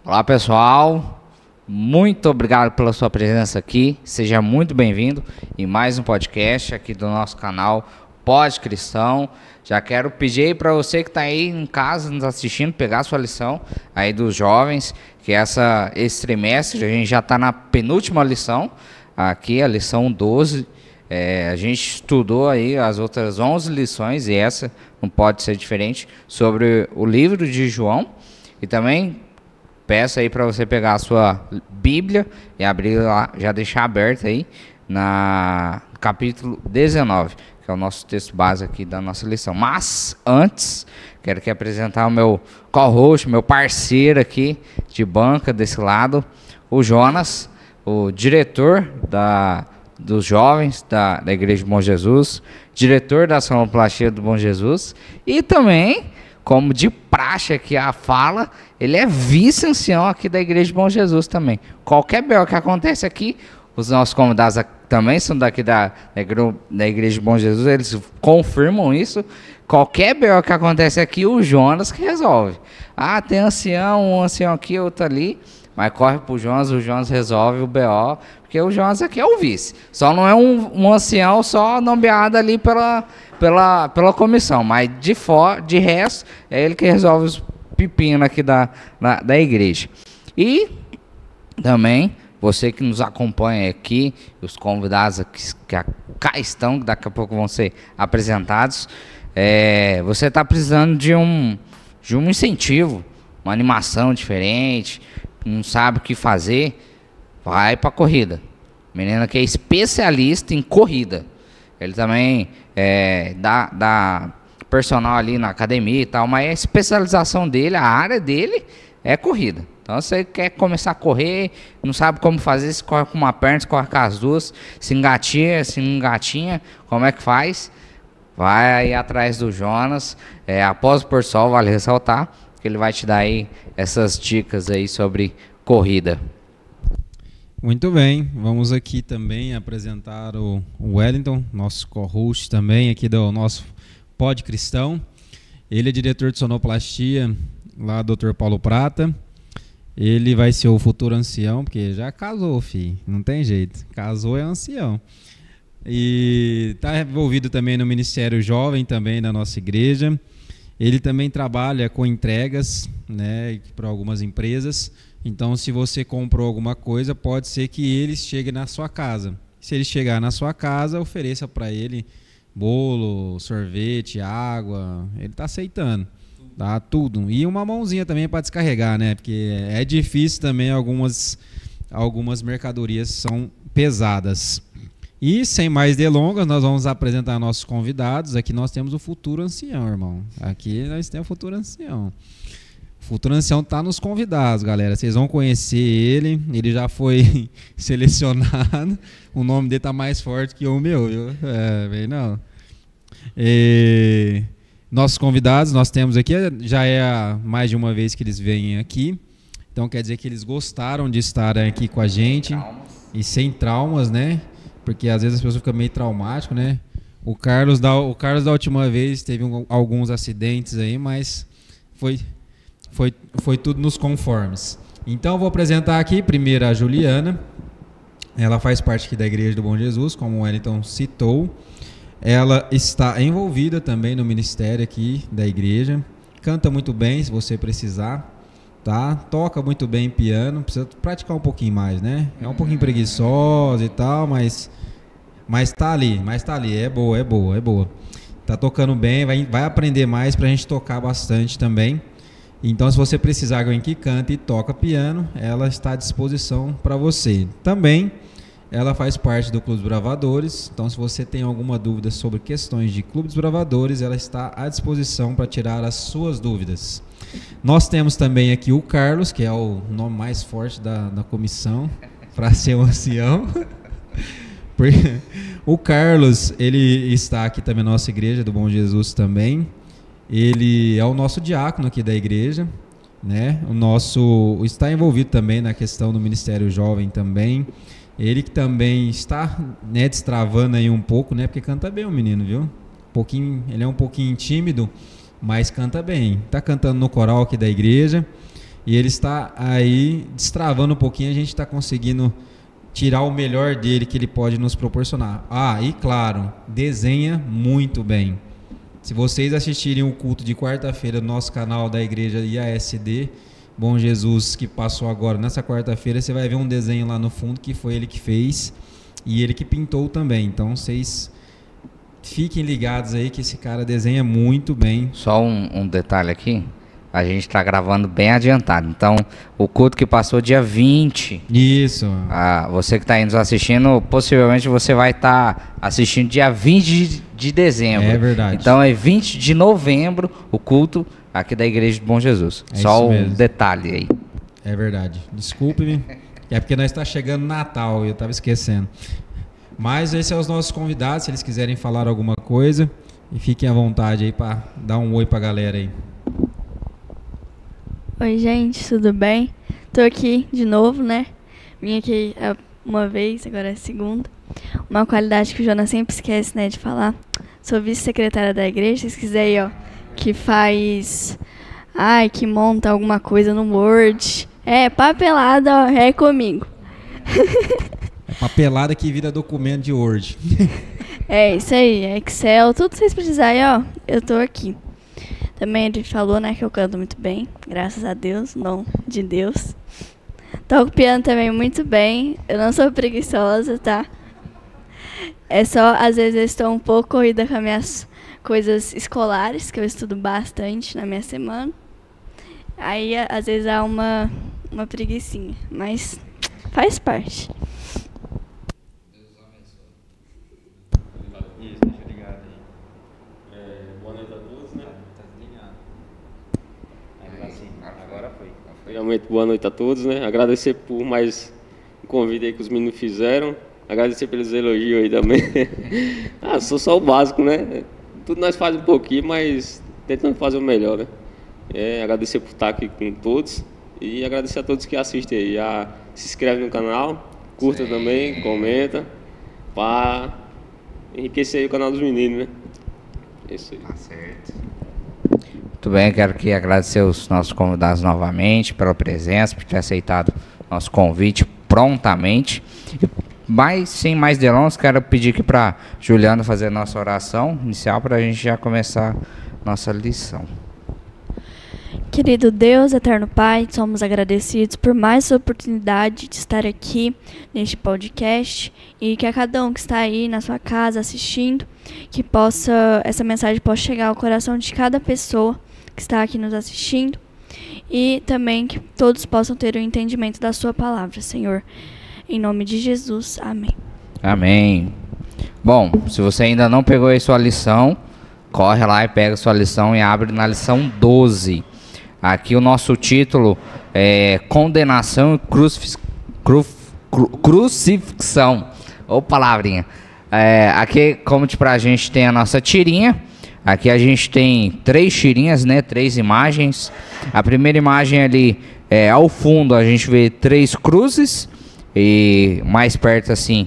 Olá pessoal, muito obrigado pela sua presença aqui, seja muito bem-vindo em mais um podcast aqui do nosso canal Pod Cristão. Já quero pedir aí para você que está aí em casa nos assistindo, pegar a sua lição aí dos jovens, que esse trimestre a gente já está na penúltima lição, aqui a lição 12. A gente estudou aí as outras 11 lições e essa não pode ser diferente, sobre o livro de João. E também peço aí para você pegar a sua Bíblia e abrir lá, já deixar aberto aí no capítulo 19, que é o nosso texto base aqui da nossa lição. Mas antes, quero aqui apresentar o meu co-host, meu parceiro aqui de banca desse lado, o Jonas, o diretor dos jovens da Igreja do Bom Jesus, diretor da Sonoplastia do Bom Jesus, e também, como de praxe aqui a fala, ele é vice-ancião aqui da Igreja do Bom Jesus também. Qualquer BO que acontece aqui, os nossos convidados também são daqui da Igreja do Bom Jesus, eles confirmam isso. Qualquer BO que acontece aqui, o Jonas que resolve. Ah, tem um ancião aqui, outro ali, mas corre pro Jonas, o Jonas resolve o BO, porque o Jonas aqui é o vice. Só não é um ancião só nomeado ali pela comissão, mas de resto é ele que resolve os pepinos aqui da igreja. E também você que nos acompanha aqui, os convidados aqui, que cá estão, que daqui a pouco vão ser apresentados, você está precisando de um incentivo, uma animação diferente, não sabe o que fazer, vai para corrida. Menina que é especialista em corrida. Ele também dá personal ali na academia e tal, mas a especialização dele, a área dele é corrida. Então, você quer começar a correr, não sabe como fazer, se corre com uma perna, se corre com as duas, se engatinha, se não engatinha, como é que faz? Vai aí atrás do Jonas, após o pôr do sol, vale ressaltar, que ele vai te dar aí essas dicas aí sobre corrida. Muito bem, vamos aqui também apresentar o Wellington, nosso co-host também aqui do nosso Pod Cristão. Ele é diretor de sonoplastia lá do Dr. Paulo Prata. Ele vai ser o futuro ancião, porque já casou, filho, não tem jeito, casou é ancião. E está envolvido também no Ministério Jovem também da nossa igreja. Ele também trabalha com entregas, né, para algumas empresas. Então, se você comprou alguma coisa, pode ser que ele chegue na sua casa. Se ele chegar na sua casa, ofereça para ele bolo, sorvete, água. Ele está aceitando, tá? Tudo. E uma mãozinha também para descarregar, né? Porque é difícil também, algumas mercadorias são pesadas. E sem mais delongas, nós vamos apresentar nossos convidados. Aqui nós temos o futuro ancião, irmão. Aqui nós temos o futuro ancião. O futuro ancião está nos convidados, galera. Vocês vão conhecer ele. Ele já foi selecionado. O nome dele está mais forte que o meu, viu? Bem não. Nossos convidados, nós temos aqui, já é mais de uma vez que eles vêm aqui. Então quer dizer que eles gostaram de estar aqui com a gente. E sem traumas, né? Porque às vezes as pessoas ficam meio traumáticas, né? O Carlos da última vez teve alguns acidentes aí, mas foi tudo nos conformes. Então eu vou apresentar aqui primeiro a Juliana. Ela faz parte aqui da Igreja do Bom Jesus, como o Wellington citou. Ela está envolvida também no ministério aqui da igreja. Canta muito bem, se você precisar. Tá? Toca muito bem piano, precisa praticar um pouquinho mais, né? É um pouquinho preguiçosa e tal, mas tá ali, é boa. Tá tocando bem, vai aprender mais pra gente tocar bastante também. Então, se você precisar de alguém que canta e toca piano, ela está à disposição para você. Também, ela faz parte do Clube dos Bravadores, então se você tem alguma dúvida sobre questões de Clube dos Bravadores, ela está à disposição para tirar as suas dúvidas. Nós temos também aqui o Carlos, que é o nome mais forte da comissão, para ser um ancião. O Carlos, ele está aqui também na nossa igreja do Bom Jesus também. Ele é o nosso diácono aqui da igreja, né? Está envolvido também na questão do Ministério Jovem também. Ele que também está, né, destravando aí um pouco, né? Porque canta bem o menino, viu? Ele é um pouquinho tímido, mas canta bem. Está cantando no coral aqui da igreja. E ele está aí destravando um pouquinho, a gente está conseguindo tirar o melhor dele que ele pode nos proporcionar. Ah, e claro, desenha muito bem. Se vocês assistirem o culto de quarta-feira do nosso canal da igreja IASD, Bom Jesus, que passou agora nessa quarta-feira, você vai ver um desenho lá no fundo que foi ele que fez e ele que pintou também. Então vocês fiquem ligados aí que esse cara desenha muito bem. Só um detalhe aqui. A gente está gravando bem adiantado. Então, o culto que passou dia 20. Isso. Você que está aí nos assistindo, possivelmente você vai estar assistindo dia 20 de dezembro. É verdade. Então, é 20 de novembro o culto aqui da Igreja de Bom Jesus. É só um mesmo. detalhe aí. É verdade. Desculpe-me. É porque nós está chegando Natal e eu estava esquecendo. Mas esses são os nossos convidados. Se eles quiserem falar alguma coisa, e fiquem à vontade aí para dar um oi para a galera aí. Oi, gente, tudo bem? Tô aqui de novo, né? Vim aqui uma vez, agora é a segunda. Uma qualidade que o Jonas sempre esquece, né, de falar. Sou vice-secretária da igreja, se vocês quiserem, ó, que faz... que monta alguma coisa no Word. É, papelada, ó, é comigo. É papelada que vira documento de Word. É isso aí, Excel, tudo que vocês precisarem, ó, eu tô aqui. Também ele falou, né, que eu canto muito bem, graças a Deus, não de Deus. Toco piano também muito bem, eu não sou preguiçosa, tá? É só, às vezes eu estou um pouco corrida com as minhas coisas escolares, que eu estudo bastante na minha semana. Aí, às vezes há uma preguicinha, mas faz parte. Realmente, boa noite a todos, né? Agradecer por mais um convite aí que os meninos fizeram. Agradecer pelos elogios aí também. Sou só o básico, né? Tudo nós fazemos um pouquinho, mas tentando fazer o melhor, né? Agradecer por estar aqui com todos e agradecer a todos que assistem aí. Se inscreve no canal, curta também, comenta, para enriquecer aí o canal dos meninos, né? Isso aí. Tá certo. Muito bem, quero aqui agradecer os nossos convidados novamente pela presença, por ter aceitado nosso convite prontamente. Mas, sem mais delongas, quero pedir aqui para Juliana fazer a nossa oração inicial para a gente já começar nossa lição. Querido Deus, eterno Pai, somos agradecidos por mais essa oportunidade de estar aqui neste podcast e que a cada um que está aí na sua casa assistindo, que essa mensagem possa chegar ao coração de cada pessoa que está aqui nos assistindo e também que todos possam ter o entendimento da sua palavra, Senhor. Em nome de Jesus, amém. Amém. Bom, se você ainda não pegou aí sua lição, corre lá e pega sua lição e abre na lição 12. Aqui o nosso título é Condenação e Crucifixão. Ô palavrinha. Aqui, como pra gente tem a nossa tirinha. Aqui a gente tem 3 tirinhas, né? 3 imagens. A primeira imagem ali, ao fundo, a gente vê 3 cruzes. E mais perto, assim,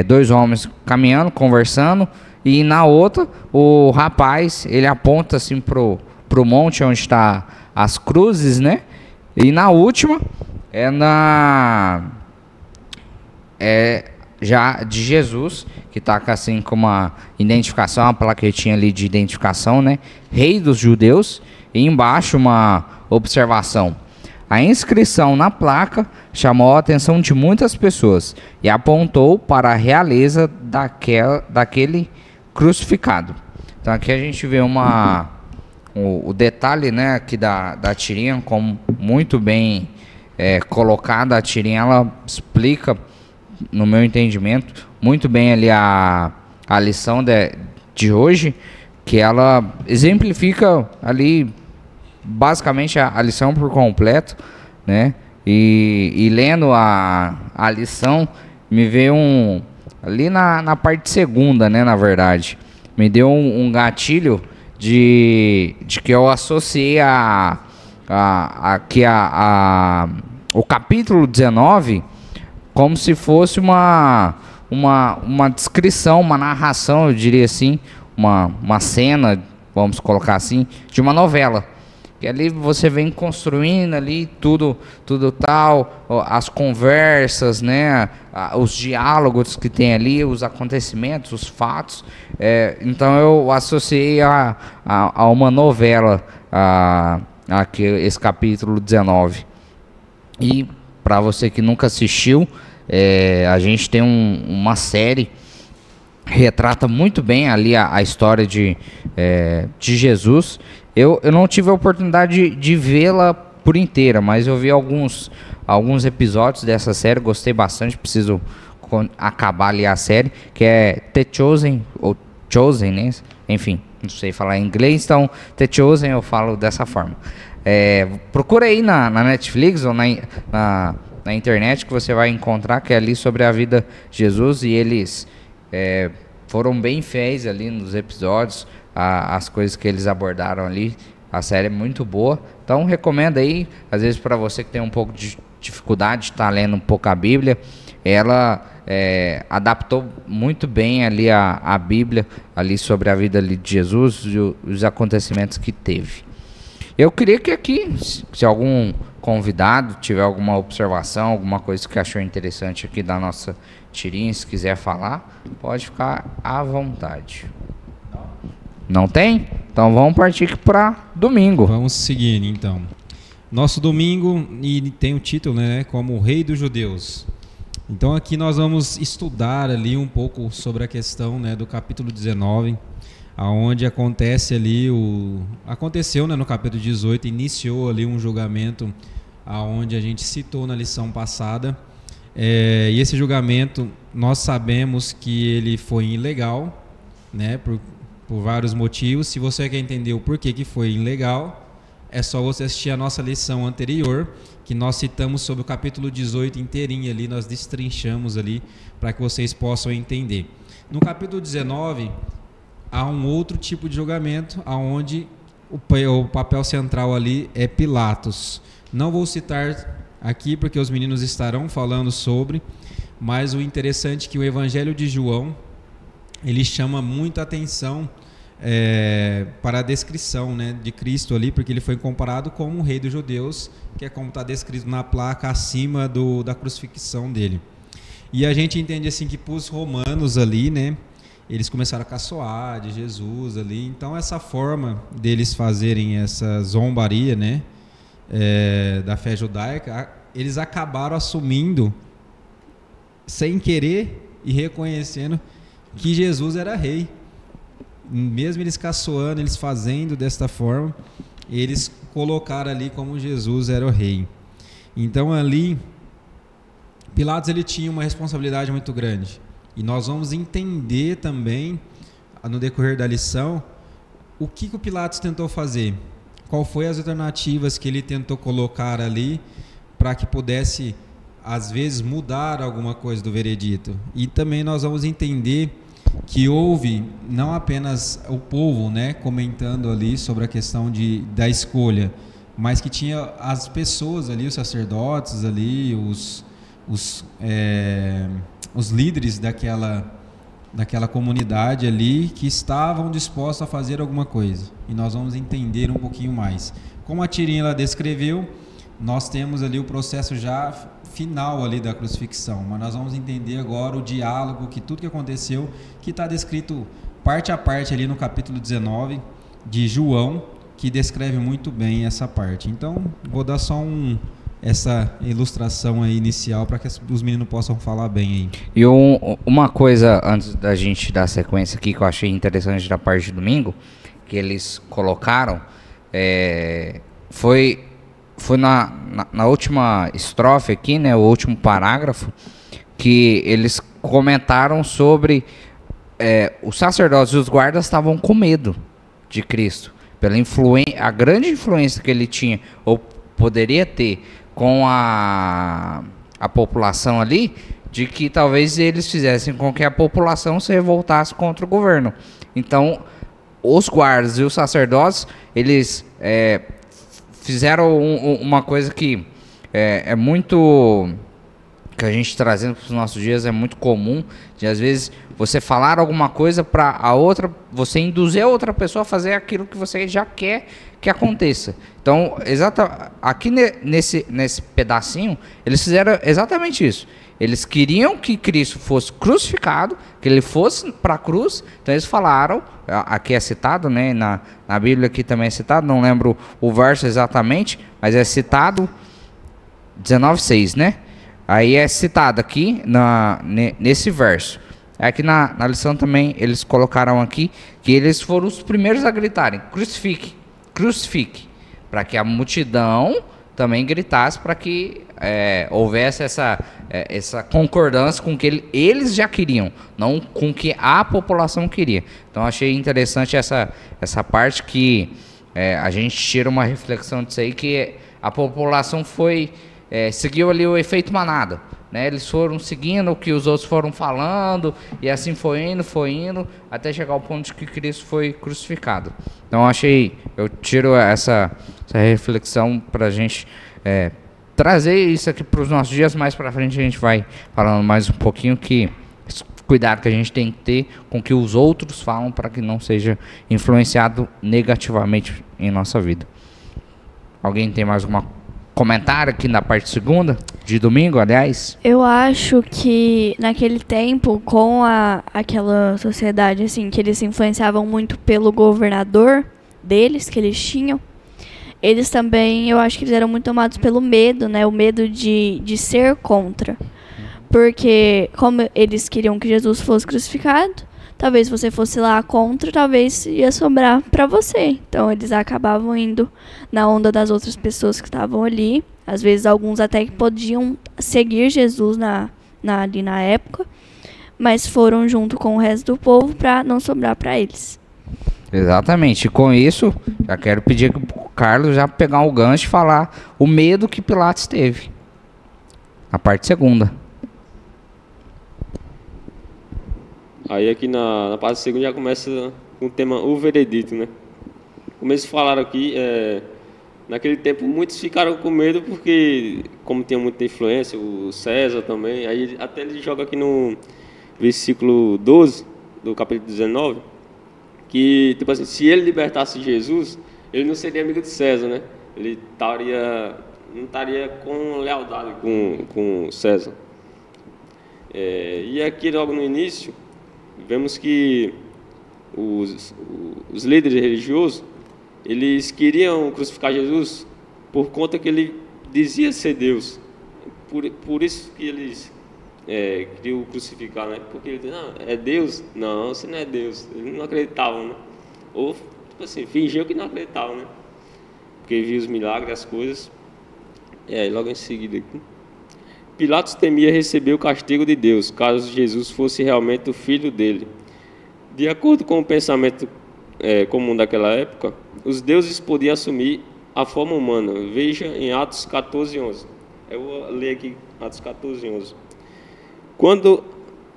2 homens caminhando, conversando. E na outra, o rapaz, ele aponta assim pro monte onde está as cruzes, né? E na última, já de Jesus, que está assim com uma identificação, uma plaquetinha ali de identificação, né? Rei dos judeus. E embaixo uma observação. A inscrição na placa chamou a atenção de muitas pessoas e apontou para a realeza daquele crucificado. Então aqui a gente vê o detalhe, né, aqui da tirinha, como muito bem colocada. A tirinha, ela explica, no meu entendimento, muito bem ali a lição de hoje, que ela exemplifica ali basicamente a lição por completo, né? E lendo a lição, me veio ali na parte segunda, né, na verdade, me deu um gatilho de que eu associei o capítulo 19 como se fosse uma descrição, uma narração, eu diria assim, uma cena, vamos colocar assim, de uma novela. que ali você vem construindo ali tudo tal, as conversas, né, os diálogos que tem ali, os acontecimentos, os fatos. Então eu associei a uma novela, aqui, esse capítulo 19. E para você que nunca assistiu, a gente tem uma série retrata muito bem ali a história de Jesus. Eu não tive a oportunidade de vê-la por inteira, mas eu vi alguns episódios dessa série, gostei bastante, preciso acabar ali a série, que é The Chosen, ou Chosen, né? Enfim, não sei falar em inglês, então The Chosen eu falo dessa forma. Procura aí na Netflix ou na internet que você vai encontrar, que é ali sobre a vida de Jesus, e eles foram bem fiéis ali nos episódios, as coisas que eles abordaram ali. A série é muito boa, então recomendo aí, às vezes para você que tem um pouco de dificuldade de estar lendo um pouco a Bíblia, ela adaptou muito bem ali a Bíblia ali sobre a vida ali de Jesus e os acontecimentos que teve. Eu queria que aqui, se algum convidado tiver alguma observação, alguma coisa que achou interessante aqui da nossa tirinha, se quiser falar, pode ficar à vontade. Não tem? Então vamos partir para domingo. Vamos seguindo então. Nosso domingo, e tem o título, né, como o Rei dos Judeus. Então aqui nós vamos estudar ali um pouco sobre a questão, né, do capítulo 19, aonde acontece ali aconteceu, né, no capítulo 18, iniciou ali um julgamento aonde a gente citou na lição passada. E esse julgamento nós sabemos que ele foi ilegal, né, por vários motivos. Se você quer entender o porquê que foi ilegal, é só você assistir a nossa lição anterior, que nós citamos sobre o capítulo 18 inteirinho ali, nós destrinchamos ali para que vocês possam entender. No capítulo 19, há um outro tipo de julgamento, onde o papel central ali é Pilatos. Não vou citar aqui porque os meninos estarão falando sobre, mas o interessante é que o Evangelho de João, ele chama muita atenção para a descrição, né, de Cristo ali, porque ele foi comparado como o Rei dos Judeus, que é como está descrito na placa acima da crucifixão dele. E a gente entende assim que para os romanos ali, né, eles começaram a caçoar de Jesus ali. Então essa forma deles fazerem essa zombaria, né, da fé judaica, eles acabaram assumindo, sem querer e reconhecendo, que Jesus era rei. Mesmo eles caçoando, eles fazendo desta forma, eles colocaram ali como Jesus era o rei. Então ali, Pilatos ele tinha uma responsabilidade muito grande. E nós vamos entender também, no decorrer da lição, o que o Pilatos tentou fazer. Qual foi as alternativas que ele tentou colocar ali para que pudesse, às vezes, mudar alguma coisa do veredito. E também nós vamos entender que houve não apenas o povo, né, comentando ali sobre a questão da escolha, mas que tinha as pessoas ali, os sacerdotes ali, os líderes daquela comunidade ali, que estavam dispostos a fazer alguma coisa. E nós vamos entender um pouquinho mais. Como a tirinha ela descreveu, nós temos ali o processo já final ali da crucifixão, mas nós vamos entender agora o diálogo, que tudo que aconteceu, que está descrito parte a parte ali no capítulo 19 de João, que descreve muito bem essa parte. Então, vou dar só essa ilustração aí inicial para que os meninos possam falar bem aí. E uma coisa, antes da gente dar sequência aqui, que eu achei interessante da parte de domingo, que eles colocaram, foi na última estrofe aqui, né, o último parágrafo, que eles comentaram sobre os sacerdotes e os guardas estavam com medo de Cristo, pela a grande influência que ele tinha, ou poderia ter, com a população ali, de que talvez eles fizessem com que a população se revoltasse contra o governo. Então, os guardas e os sacerdotes, eles fizeram uma coisa que é muito que a gente trazendo para os nossos dias é muito comum, de às vezes você falar alguma coisa para a outra, você induzir a outra pessoa a fazer aquilo que você já quer que aconteça. Então, aqui nesse pedacinho, eles fizeram exatamente isso. Eles queriam que Cristo fosse crucificado, que ele fosse para a cruz, então eles falaram, aqui é citado, né, na Bíblia aqui também é citado, não lembro o verso exatamente, mas é citado 19:6, né? Aí é citado aqui nesse verso. Aqui na lição também eles colocaram aqui que eles foram os primeiros a gritarem: crucifique, crucifique, para que a multidão também gritasse, para que houvesse essa concordância com o que eles já queriam, não com o que a população queria. Então achei interessante essa parte que a gente tira uma reflexão disso aí, que a população seguiu ali o efeito manada, né? Eles foram seguindo o que os outros foram falando, e assim foi indo, até chegar ao ponto de que Cristo foi crucificado. Então eu tiro essa reflexão para a gente trazer isso aqui para os nossos dias. Mais para frente a gente vai falando mais um pouquinho que cuidado que a gente tem que ter com o que os outros falam, para que não seja influenciado negativamente em nossa vida. Alguém tem mais alguma comentário aqui na parte segunda, de domingo, aliás? Eu acho que naquele tempo, com aquela sociedade assim, que eles se influenciavam muito pelo governador deles, que eles tinham, eles também, eu acho que eles eram muito tomados pelo medo, né? O medo de ser contra. Porque como eles queriam que Jesus fosse crucificado, talvez você fosse lá contra, talvez ia sobrar para você. Então eles acabavam indo na onda das outras pessoas que estavam ali. Às vezes alguns até que podiam seguir Jesus ali na época, mas foram junto com o resto do povo para não sobrar para eles. Exatamente. E com isso, já quero pedir que o Carlos já pegar o gancho e falar o medo que Pilatos teve. A parte segunda. Aí aqui na parte segunda já começa com o tema o veredito, né? Como eles falaram aqui, naquele tempo muitos ficaram com medo porque, como tinha muita influência, o César também, aí até ele joga aqui no versículo 12 do capítulo 19, que, tipo assim, se ele libertasse Jesus, ele não seria amigo de César, né? Ele não estaria com lealdade com César. E aqui logo no início, vemos que os líderes religiosos, eles queriam crucificar Jesus por conta que ele dizia ser Deus. Por isso que eles queriam crucificar, né? Porque ele dizia, não, é Deus? Não, você não é Deus. Eles não acreditavam, né? Ou, tipo assim, fingiam que não acreditavam, né? Porque viam os milagres, as coisas. E logo em seguida aqui. Pilatos temia receber o castigo de Deus, caso Jesus fosse realmente o filho dele. De acordo com o pensamento comum daquela época, os deuses podiam assumir a forma humana. Veja em Atos 14:11. Eu vou ler aqui Atos 14:11. Quando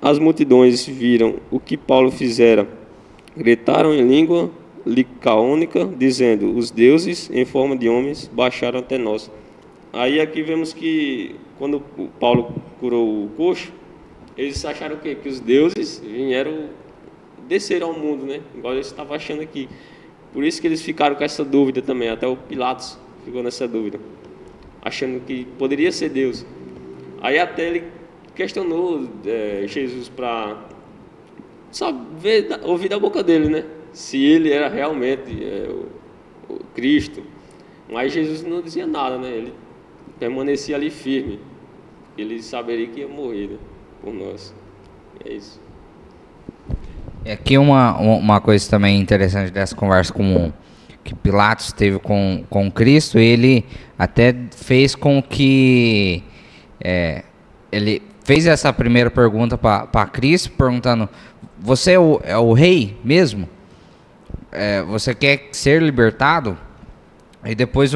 as multidões viram o que Paulo fizera, gritaram em língua licaônica, dizendo: os deuses em forma de homens baixaram até nós. Aí aqui vemos que quando Paulo curou o coxo, eles acharam o quê? Que os deuses desceram ao mundo, né? Igual eles estavam achando aqui. Por isso que eles ficaram com essa dúvida também. Até o Pilatos ficou nessa dúvida, achando que poderia ser Deus. Aí até ele questionou Jesus para ouvir da boca dele, né? Se ele era realmente o Cristo. Mas Jesus não dizia nada, né? Ele permanecia ali firme. Ele saberia que ia morrer, né, por nós. É isso. E aqui uma coisa também interessante dessa conversa que Pilatos teve com Cristo, ele até fez com que ele fez essa primeira pergunta para Cristo, perguntando: você é o rei mesmo? Você quer ser libertado? E depois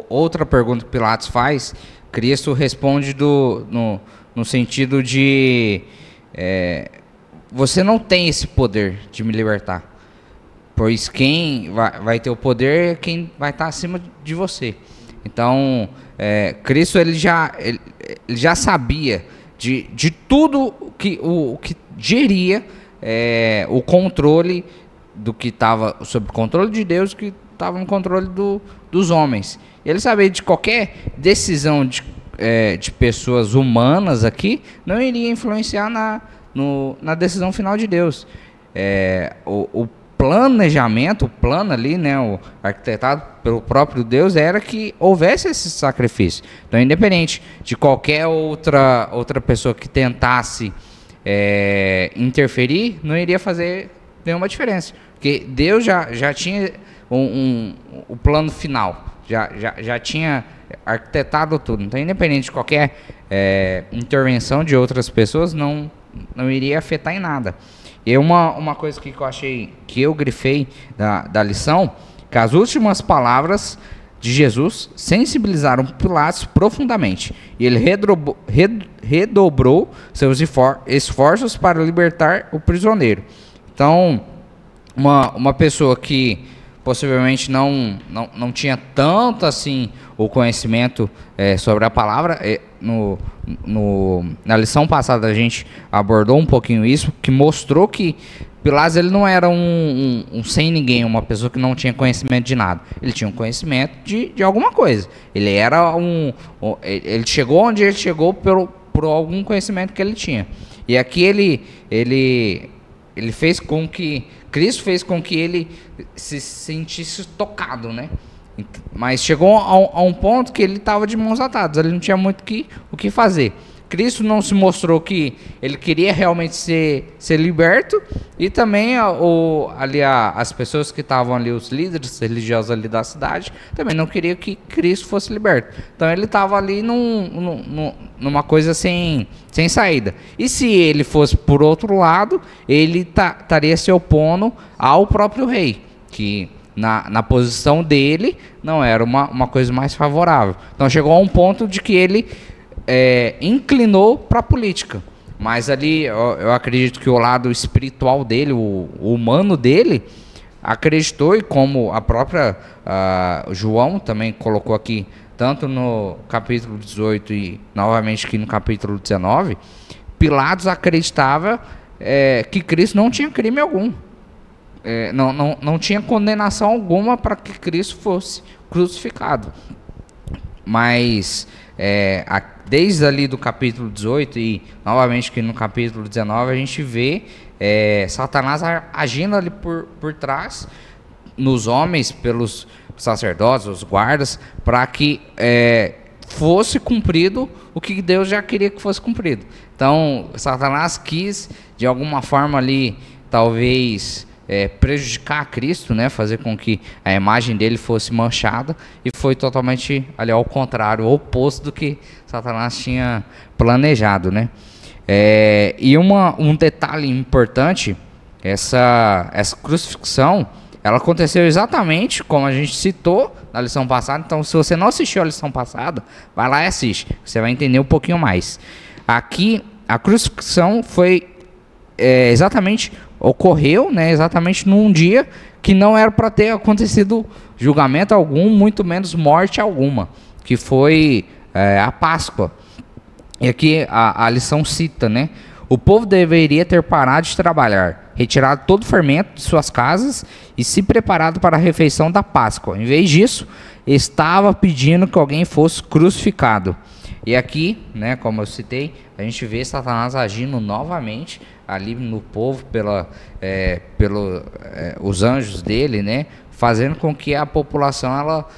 outra pergunta que Pilatos faz, Cristo responde no sentido de você não tem esse poder de me libertar, pois quem vai ter o poder é quem vai estar acima de você. Então, Cristo ele já sabia de tudo o que diria o controle do que estava sob o controle de Deus, que estava no controle dos homens. Ele sabia de qualquer decisão de pessoas humanas aqui, não iria influenciar na decisão final de Deus. O planejamento, o plano ali, né, o arquitetado pelo próprio Deus, era que houvesse esse sacrifício. Então, independente de qualquer outra pessoa que tentasse interferir, não iria fazer nenhuma diferença. Porque Deus já tinha o plano final, já tinha arquitetado tudo. Então, independente de qualquer intervenção de outras pessoas, não iria afetar em nada. E uma coisa que eu achei, que eu grifei da lição, que as últimas palavras de Jesus sensibilizaram Pilatos profundamente. E ele redobrou seus esforços para libertar o prisioneiro. Então, uma pessoa que possivelmente não tinha tanto assim o conhecimento sobre a palavra, na lição passada a gente abordou um pouquinho isso, que mostrou que Pilatos ele não era um sem ninguém, uma pessoa que não tinha conhecimento de nada. Ele tinha um conhecimento de alguma coisa. Ele era ele chegou onde ele chegou por algum conhecimento que ele tinha. E aqui ele fez com que Cristo fez com que ele se sentisse tocado, né? Mas chegou a um ponto que ele estava de mãos atadas, ele não tinha muito o que fazer. Cristo não se mostrou que ele queria realmente ser liberto, e também as pessoas que estavam ali, os líderes religiosos ali da cidade, também não queriam que Cristo fosse liberto. Então ele estava ali numa coisa sem saída. E se ele fosse por outro lado, ele estaria se opondo ao próprio rei, que na posição dele não era uma coisa mais favorável. Então chegou a um ponto de que ele inclinou para a política, mas ali eu acredito que o lado espiritual dele, o humano dele, acreditou, e como a própria João também colocou aqui, tanto no capítulo 18 e novamente aqui no capítulo 19, Pilatos acreditava que Cristo não tinha crime algum, não tinha condenação alguma para que Cristo fosse crucificado. Mas desde ali do capítulo 18 e novamente aqui no capítulo 19 a gente vê Satanás agindo ali por trás nos homens, pelos sacerdotes, os guardas, para que fosse cumprido o que Deus já queria que fosse cumprido. Então Satanás quis de alguma forma ali talvez prejudicar a Cristo, né, fazer com que a imagem dele fosse manchada, e foi totalmente ali ao contrário, o oposto do que Satanás tinha planejado, né? E um detalhe importante, essa crucifixão, ela aconteceu exatamente como a gente citou na lição passada. Então, se você não assistiu a lição passada, vai lá e assiste, você vai entender um pouquinho mais. Aqui a crucifixão foi ocorreu, né, exatamente num dia que não era para ter acontecido julgamento algum, muito menos morte alguma, que foi a Páscoa. E aqui a lição cita, né, o povo deveria ter parado de trabalhar, retirado todo o fermento de suas casas e se preparado para a refeição da Páscoa. Em vez disso, estava pedindo que alguém fosse crucificado. E aqui, né, como eu citei, a gente vê Satanás agindo novamente ali no povo pelos anjos dele, né, fazendo com que a população ela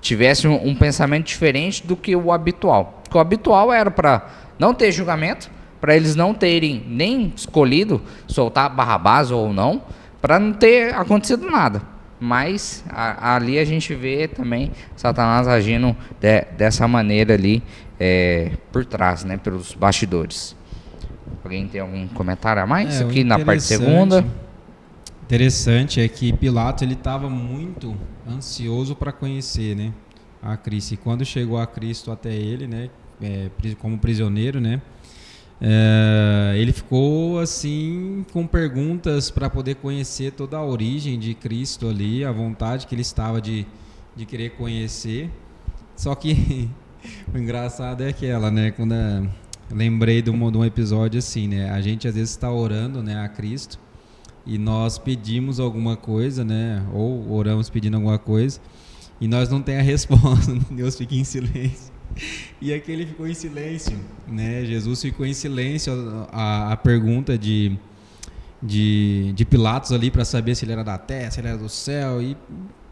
tivesse um pensamento diferente do que o habitual. Porque o habitual era para não ter julgamento, para eles não terem nem escolhido soltar Barrabás ou não, para não ter acontecido nada. Mas ali a gente vê também Satanás agindo dessa maneira ali por trás, né, pelos bastidores. Alguém tem algum comentário a mais aqui na parte segunda? Interessante é que Pilatos ele estava muito ansioso para conhecer, né, a Cristo. E quando chegou a Cristo até ele, né, como prisioneiro, né, ele ficou assim com perguntas para poder conhecer toda a origem de Cristo ali, a vontade que ele estava de de querer conhecer. Só que o engraçado é aquela, né? Quando lembrei de um episódio assim, né? A gente às vezes está orando, né, a Cristo, e nós pedimos alguma coisa, né? Ou oramos pedindo alguma coisa, e nós não tem a resposta. Deus fica em silêncio. E aqui ele ficou em silêncio, né? Jesus ficou em silêncio. A pergunta de Pilatos ali para saber se ele era da terra, se ele era do céu, e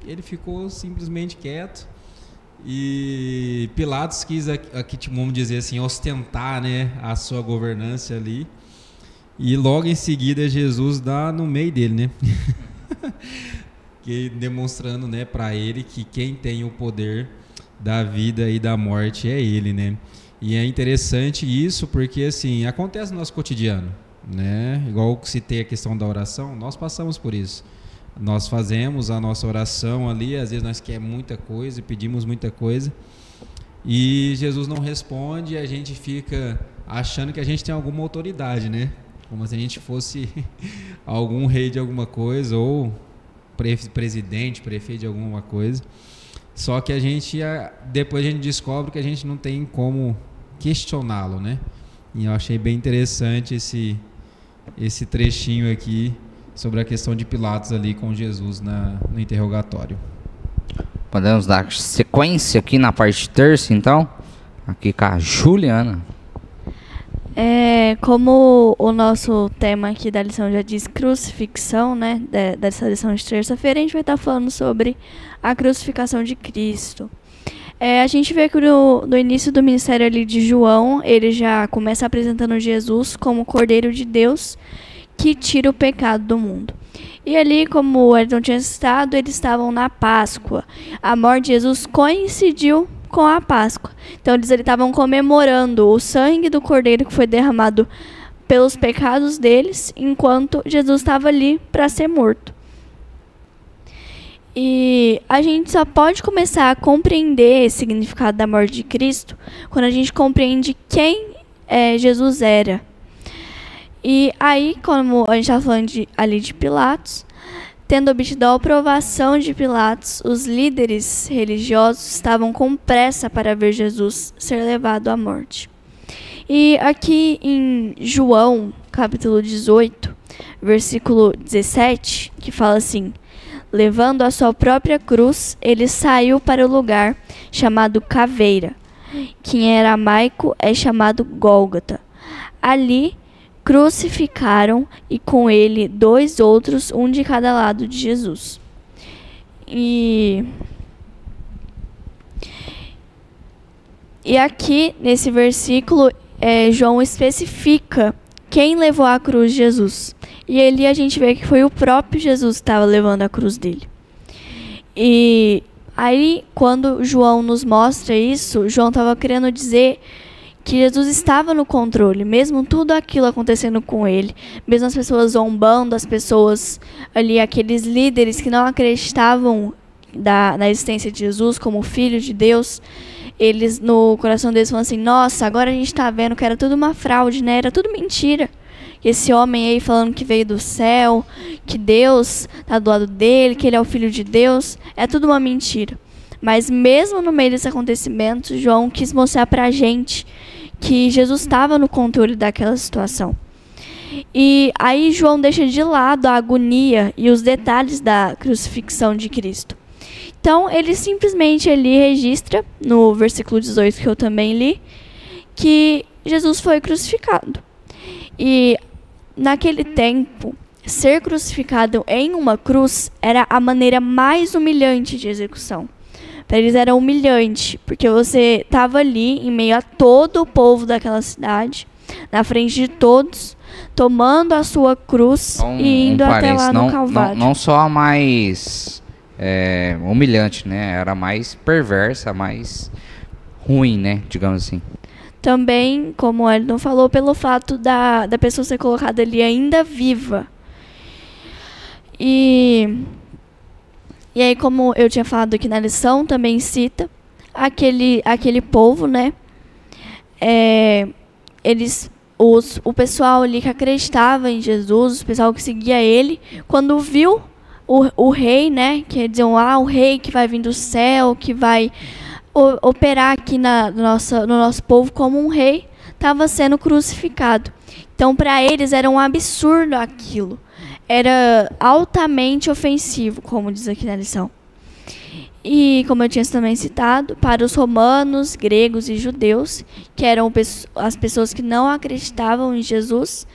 ele ficou simplesmente quieto. E Pilatos quis aqui, vamos dizer assim, ostentar, né, a sua governança ali. E logo em seguida Jesus dá no meio dele, né? Demonstrando, né, para ele que quem tem o poder da vida e da morte é ele, né? E é interessante isso porque, assim, acontece no nosso cotidiano, né? Igual que citei a questão da oração, nós passamos por isso. Nós fazemos a nossa oração ali, às vezes nós queremos muita coisa e pedimos muita coisa, e Jesus não responde, e a gente fica achando que a gente tem alguma autoridade, né? Como se a gente fosse algum rei de alguma coisa, ou presidente, prefeito de alguma coisa. Só que depois a gente descobre que a gente não tem como questioná-lo, né? E eu achei bem interessante esse trechinho aqui sobre a questão de Pilatos ali com Jesus no interrogatório. Podemos dar sequência aqui na parte terça, então? Aqui com a Juliana. Como o nosso tema aqui da lição já diz crucifixão, né? Dessa lição de terça-feira, a gente vai estar falando sobre a crucificação de Cristo. A gente vê que no início do ministério ali de João, ele já começa apresentando Jesus como Cordeiro de Deus que tira o pecado do mundo. E ali, como o Ayrton tinha citado, eles estavam na Páscoa. A morte de Jesus coincidiu com a Páscoa. Então eles estavam comemorando o sangue do Cordeiro que foi derramado pelos pecados deles, enquanto Jesus estava ali para ser morto. E a gente só pode começar a compreender esse significado da morte de Cristo quando a gente compreende quem Jesus era. E aí, como a gente estava falando ali de Pilatos, tendo obtido a aprovação de Pilatos, os líderes religiosos estavam com pressa para ver Jesus ser levado à morte. E aqui em João, capítulo 18, versículo 17, que fala assim: levando a sua própria cruz, ele saiu para o lugar chamado Caveira, que em aramaico é chamado Gólgota. Ali crucificaram e com ele 2 outros, um de cada lado de Jesus. E aqui nesse versículo João especifica quem levou a cruz de Jesus. E ali a gente vê que foi o próprio Jesus que estava levando a cruz dele. E aí, quando João nos mostra isso, João estava querendo dizer que Jesus estava no controle, mesmo tudo aquilo acontecendo com ele, mesmo as pessoas zombando, as pessoas ali, aqueles líderes que não acreditavam na existência de Jesus como Filho de Deus, eles no coração deles falam assim: nossa, agora a gente está vendo que era tudo uma fraude, né? Era tudo mentira. Esse homem aí falando que veio do céu, que Deus está do lado dele, que ele é o Filho de Deus, é tudo uma mentira. Mas mesmo no meio desse acontecimento, João quis mostrar para a gente que Jesus estava no controle daquela situação. E aí João deixa de lado a agonia e os detalhes da crucifixão de Cristo. Então ele simplesmente registra, no versículo 18 que eu também li, que Jesus foi crucificado. E naquele tempo, ser crucificado em uma cruz era a maneira mais humilhante de execução. Para eles era humilhante, porque você estava ali em meio a todo o povo daquela cidade, na frente de todos, tomando a sua cruz e indo até lá no Calvário. Não só a mais humilhante, né? Era a mais perversa, a mais ruim, né? Digamos assim. Também, como o Elton falou, pelo fato da pessoa ser colocada ali ainda viva. E aí, como eu tinha falado aqui na lição, também cita aquele povo, né? O pessoal ali que acreditava em Jesus, o pessoal que seguia ele, quando viu o rei, né, quer dizer, o rei que vai vir do céu, que vai operar aqui no nosso povo como um rei, estava sendo crucificado. Então, para eles era um absurdo aquilo. Era altamente ofensivo, como diz aqui na lição. E, como eu tinha também citado, para os romanos, gregos e judeus, que eram as pessoas que não acreditavam em Jesus,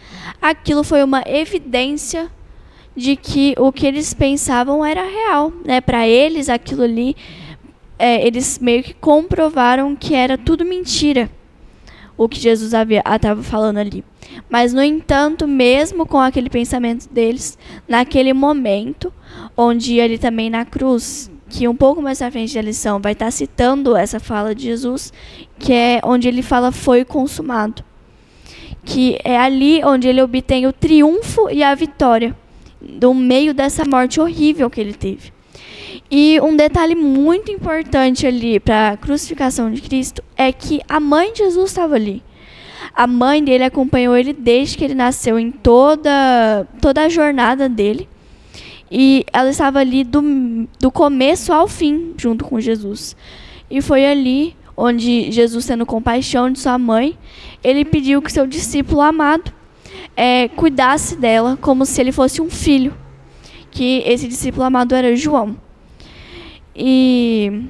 aquilo foi uma evidência de que o que eles pensavam era real, né? Para eles, aquilo ali, eles meio que comprovaram que era tudo mentira, o que Jesus estava falando ali. Mas, no entanto, mesmo com aquele pensamento deles, naquele momento, onde ele também na cruz, que um pouco mais à frente da lição vai estar citando essa fala de Jesus, que é onde ele fala foi consumado. Que é ali onde ele obtém o triunfo e a vitória, do meio dessa morte horrível que ele teve. E um detalhe muito importante ali para a crucificação de Cristo é que a mãe de Jesus estava ali. A mãe dele acompanhou ele desde que ele nasceu em toda a jornada dele. E ela estava ali do começo ao fim, junto com Jesus. E foi ali onde Jesus, tendo compaixão de sua mãe, ele pediu que seu discípulo amado cuidasse dela como se ele fosse um filho. Que esse discípulo amado era João. E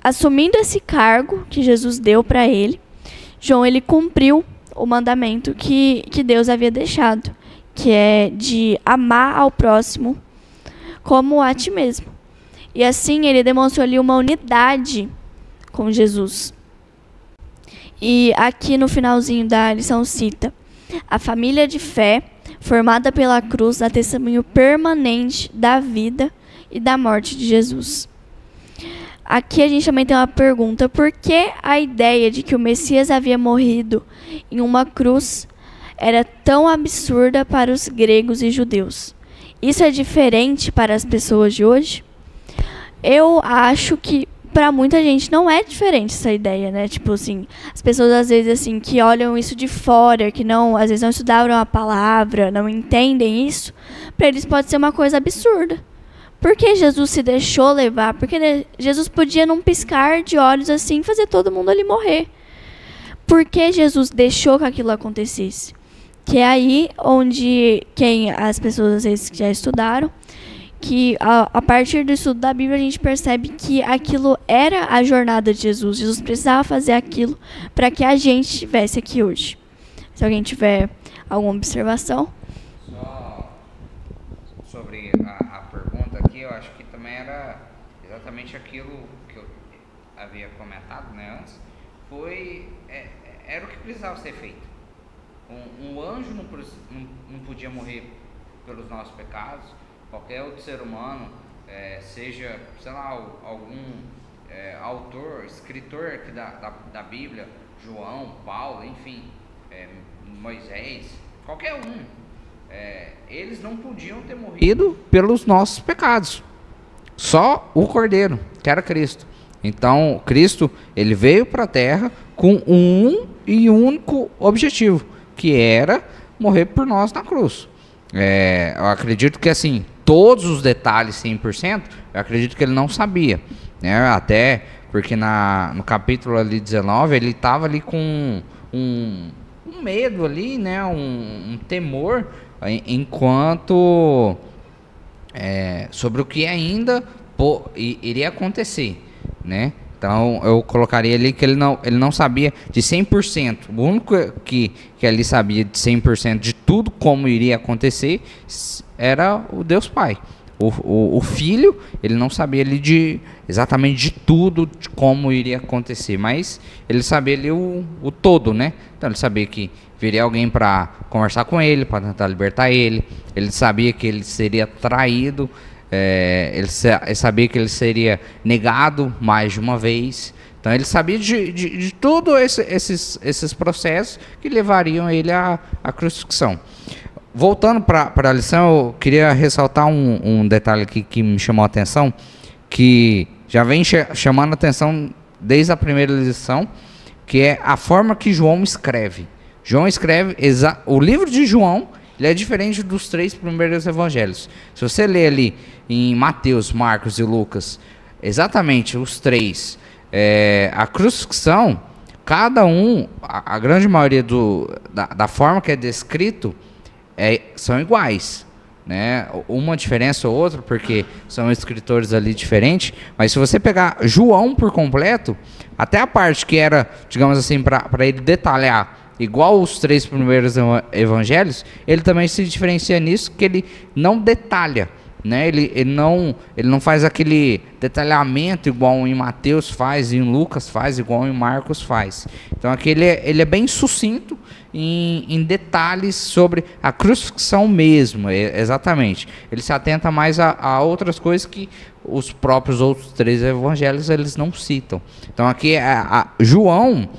assumindo esse cargo que Jesus deu para ele, João ele cumpriu o mandamento que Deus havia deixado, que é de amar ao próximo como a ti mesmo. E assim ele demonstrou ali uma unidade com Jesus. E aqui no finalzinho da lição cita: a família de fé, formada pela cruz, dá testemunho permanente da vida e da morte de Jesus. Aqui a gente também tem uma pergunta: por que a ideia de que o Messias havia morrido em uma cruz era tão absurda para os gregos e judeus? Isso é diferente para as pessoas de hoje? Eu acho que para muita gente não é diferente essa ideia, né? Tipo assim, as pessoas às vezes assim que olham isso de fora, que às vezes não estudaram a palavra, não entendem isso, para eles pode ser uma coisa absurda. Por que Jesus se deixou levar? Porque Jesus podia, num piscar de olhos assim, fazer todo mundo ali morrer. Por que Jesus deixou que aquilo acontecesse? Que é aí onde as pessoas às vezes já estudaram, que a partir do estudo da Bíblia a gente percebe que aquilo era a jornada de Jesus. Jesus precisava fazer aquilo para que a gente estivesse aqui hoje. Se alguém tiver alguma observação. Só sobre a pergunta aqui, eu acho que também era exatamente aquilo que eu havia comentado, né, antes. Era o que precisava ser feito. Um anjo não podia morrer pelos nossos pecados. Qualquer outro ser humano, seja, sei lá, algum autor, escritor aqui da Bíblia, João, Paulo, enfim, Moisés, qualquer um, eles não podiam ter morrido pelos nossos pecados. Só o Cordeiro, que era Cristo. Então, Cristo, ele veio para a Terra com um e único objetivo, que era morrer por nós na cruz. Eu acredito que assim, todos os detalhes 100%, eu acredito que ele não sabia, né? Até porque no capítulo ali 19, ele estava ali com um medo ali, né? Um temor, enquanto sobre o que ainda iria acontecer, né? Então eu colocaria ali que ele não sabia de 100%. O único que ali sabia de 100% de tudo como iria acontecer era o Deus Pai. O Filho, ele não sabia ali exatamente de tudo, de como iria acontecer, mas ele sabia ali o todo, né? Então ele sabia que viria alguém para conversar com ele, para tentar libertar ele. Ele sabia que ele seria traído. Ele sabia que ele seria negado mais de uma vez. Então ele sabia de todos esses processos que levariam ele à crucifixão. Voltando para a lição, eu queria ressaltar um detalhe aqui que me chamou a atenção, que já vem chamando a atenção desde a primeira lição, que é a forma que João escreve. João escreve o livro de João, ele é diferente dos 3 primeiros evangelhos. Se você ler ali em Mateus, Marcos e Lucas, exatamente os 3, a crucifixão, cada um, a grande maioria da forma que é descrito, são iguais, né? Uma diferença ou outra, porque são escritores ali diferentes, mas se você pegar João por completo, até a parte que era, digamos assim, para ele detalhar, igual os 3 primeiros evangelhos, ele também se diferencia nisso, que ele não detalha, né? Ele não faz aquele detalhamento igual em Mateus faz, em Lucas faz, igual em Marcos faz. Então aqui ele é bem sucinto em detalhes sobre a crucifixão mesmo, exatamente. Ele se atenta mais a outras coisas que os próprios outros 3 evangelhos eles não citam. Então aqui João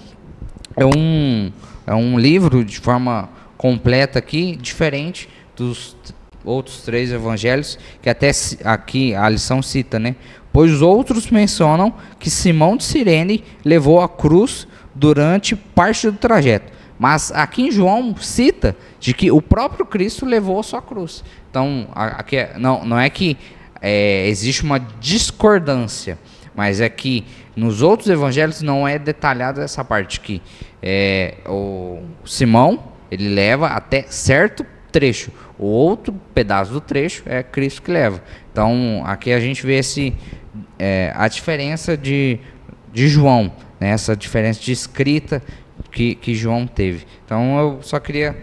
é um livro de forma completa aqui, diferente dos outros 3 evangelhos, que até aqui a lição cita, né? Pois outros mencionam que Simão de Cirene levou a cruz durante parte do trajeto. Mas aqui em João cita de que o próprio Cristo levou a sua cruz. Então, aqui não é que existe uma discordância, mas é que nos outros evangelhos não é detalhada essa parte que o Simão ele leva até certo trecho, o outro pedaço do trecho é Cristo que leva. Então aqui a gente vê a diferença de João, né? Essa diferença de escrita que João teve. Então eu só queria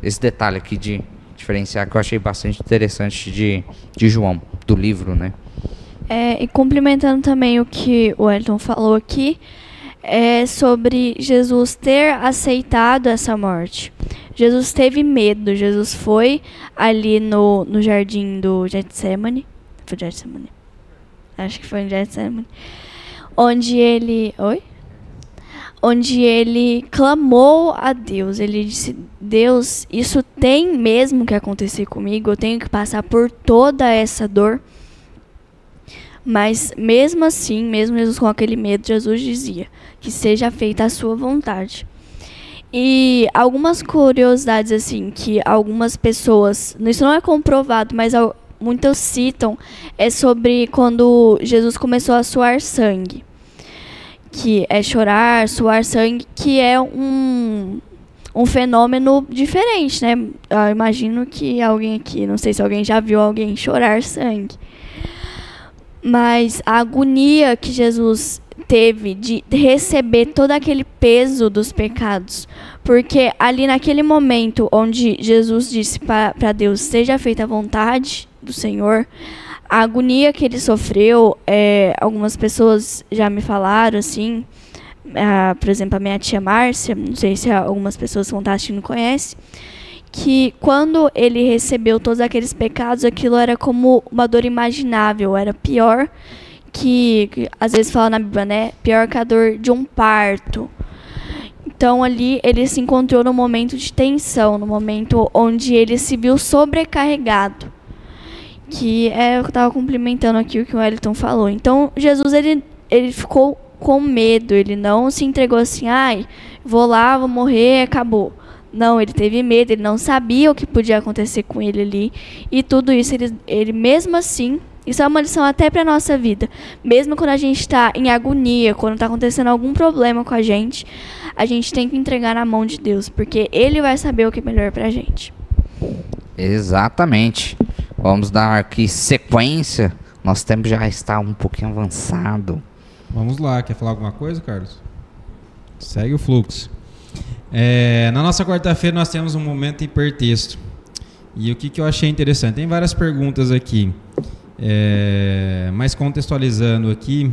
esse detalhe aqui de diferenciar, que eu achei bastante interessante de João, do livro, né? E complementando também o que o Wellington falou aqui, sobre Jesus ter aceitado essa morte. Jesus teve medo, Jesus foi ali no jardim do Getsemane, foi Getsemane? Acho que foi em Getsemane, onde ele clamou a Deus. Ele disse: Deus, isso tem mesmo que acontecer comigo, eu tenho que passar por toda essa dor. Mas mesmo assim, mesmo Jesus com aquele medo, Jesus dizia que seja feita a sua vontade. E algumas curiosidades assim que algumas pessoas, isso não é comprovado, mas muitos citam, é sobre quando Jesus começou a suar sangue, que é chorar, suar sangue, que é um fenômeno diferente, né? Eu imagino que alguém aqui, não sei se alguém já viu alguém chorar sangue, mas a agonia que Jesus teve de receber todo aquele peso dos pecados, porque ali naquele momento onde Jesus disse para Deus, seja feita a vontade do Senhor, a agonia que ele sofreu, algumas pessoas já me falaram assim, por exemplo a minha tia Márcia, não sei se algumas pessoas que estão assistindo conhecem, que quando ele recebeu todos aqueles pecados, aquilo era como uma dor imaginável, era pior que às vezes fala na Bíblia, né? Pior que a dor de um parto. Então ali ele se encontrou num momento de tensão, no momento onde ele se viu sobrecarregado. Que eu estava complementando aqui o que o Wellington falou. Então Jesus ele ficou com medo, ele não se entregou assim, vou lá, vou morrer, acabou. Não, ele teve medo, ele não sabia o que podia acontecer com ele ali. E tudo isso, ele mesmo assim, isso é uma lição até para a nossa vida. Mesmo quando a gente está em agonia, quando está acontecendo algum problema com a gente tem que entregar na mão de Deus, porque Ele vai saber o que é melhor para a gente. Exatamente. Vamos dar aqui sequência. Nosso tempo já está um pouquinho avançado. Vamos lá, quer falar alguma coisa, Carlos? Segue o fluxo. Na nossa quarta-feira nós temos um momento hipertexto. E o que eu achei interessante? Tem várias perguntas aqui. Mas contextualizando aqui,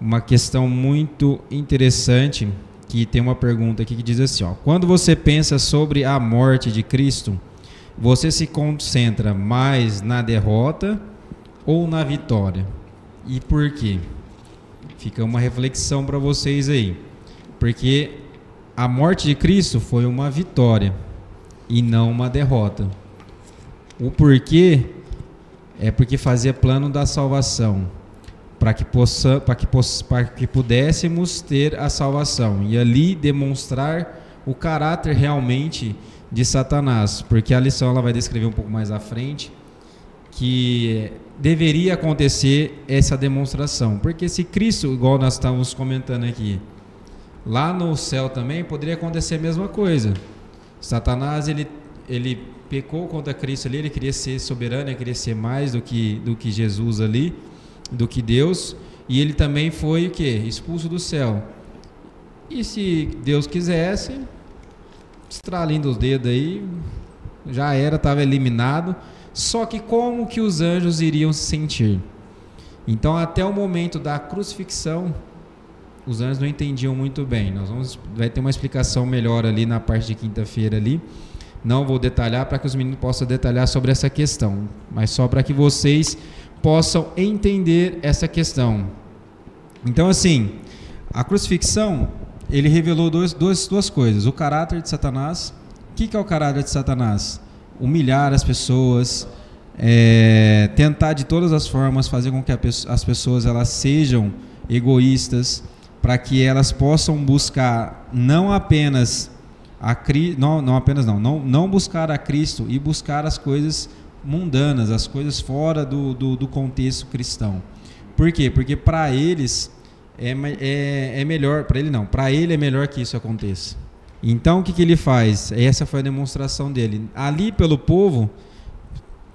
uma questão muito interessante, que tem uma pergunta aqui que diz assim, quando você pensa sobre a morte de Cristo, você se concentra mais na derrota ou na vitória? E por quê? Fica uma reflexão para vocês aí. Porque a morte de Cristo foi uma vitória e não uma derrota. O porquê é porque fazia plano da salvação, para que pudéssemos ter a salvação e ali demonstrar o caráter realmente de Satanás, porque a lição ela vai descrever um pouco mais à frente que deveria acontecer essa demonstração, porque se Cristo, igual nós estávamos comentando aqui, lá no céu também poderia acontecer a mesma coisa. Satanás ele pecou contra Cristo ali, ele queria ser soberano, ele queria ser mais do que Jesus ali, do que Deus, e ele também foi o quê? Expulso do céu. E se Deus quisesse, estralindo os dedos aí, já era, estava eliminado. Só que como que os anjos iriam se sentir? Então até o momento da crucifixão, os anjos não entendiam muito bem. Vai ter uma explicação melhor ali na parte de quinta-feira ali. Não vou detalhar para que os meninos possam detalhar sobre essa questão, mas só para que vocês possam entender essa questão. Então assim, a crucifixão, ele revelou duas coisas. O caráter de Satanás. O que é o caráter de Satanás? Humilhar as pessoas, tentar de todas as formas fazer com que as pessoas elas sejam egoístas, para que elas possam buscar não apenas não buscar a Cristo e buscar as coisas mundanas, as coisas fora do contexto cristão. Por quê? Porque para eles é melhor, para ele é melhor que isso aconteça. Então o que ele faz? Essa foi a demonstração dele ali pelo povo,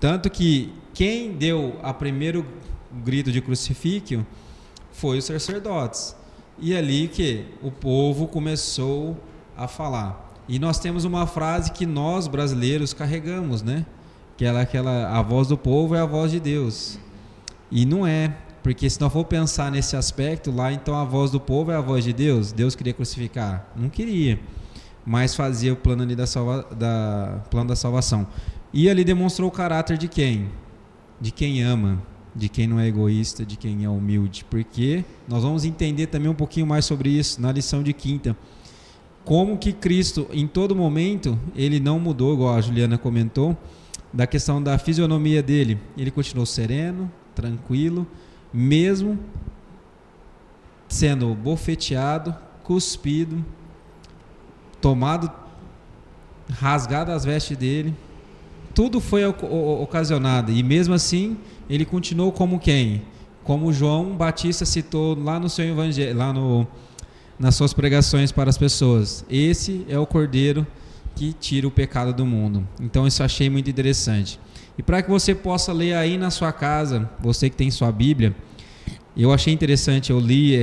tanto que quem deu a primeiro grito de crucifixo foi os sacerdotes, e ali que o povo começou a falar. E nós temos uma frase que nós brasileiros carregamos, né? Que a voz do povo é a voz de Deus, e não é, porque se não for pensar nesse aspecto lá, então a voz do povo é a voz de Deus. Deus queria crucificar? Não queria, mas fazia o plano ali plano da salvação. E ali demonstrou o caráter de quem? De quem ama, de quem não é egoísta, de quem é humilde. Porque nós vamos entender também um pouquinho mais sobre isso na lição de quinta. Como que Cristo, em todo momento, ele não mudou, igual a Juliana comentou, da questão da fisionomia dele. Ele continuou sereno, tranquilo, mesmo sendo bofeteado, cuspido, rasgado as vestes dele, tudo foi ocasionado, e mesmo assim ele continuou como quem? Como João Batista citou lá no seu evangelho, nas suas pregações para as pessoas: esse é o Cordeiro que tira o pecado do mundo. Então isso eu achei muito interessante. E para que você possa ler aí na sua casa, você que tem sua Bíblia, eu achei interessante, eu li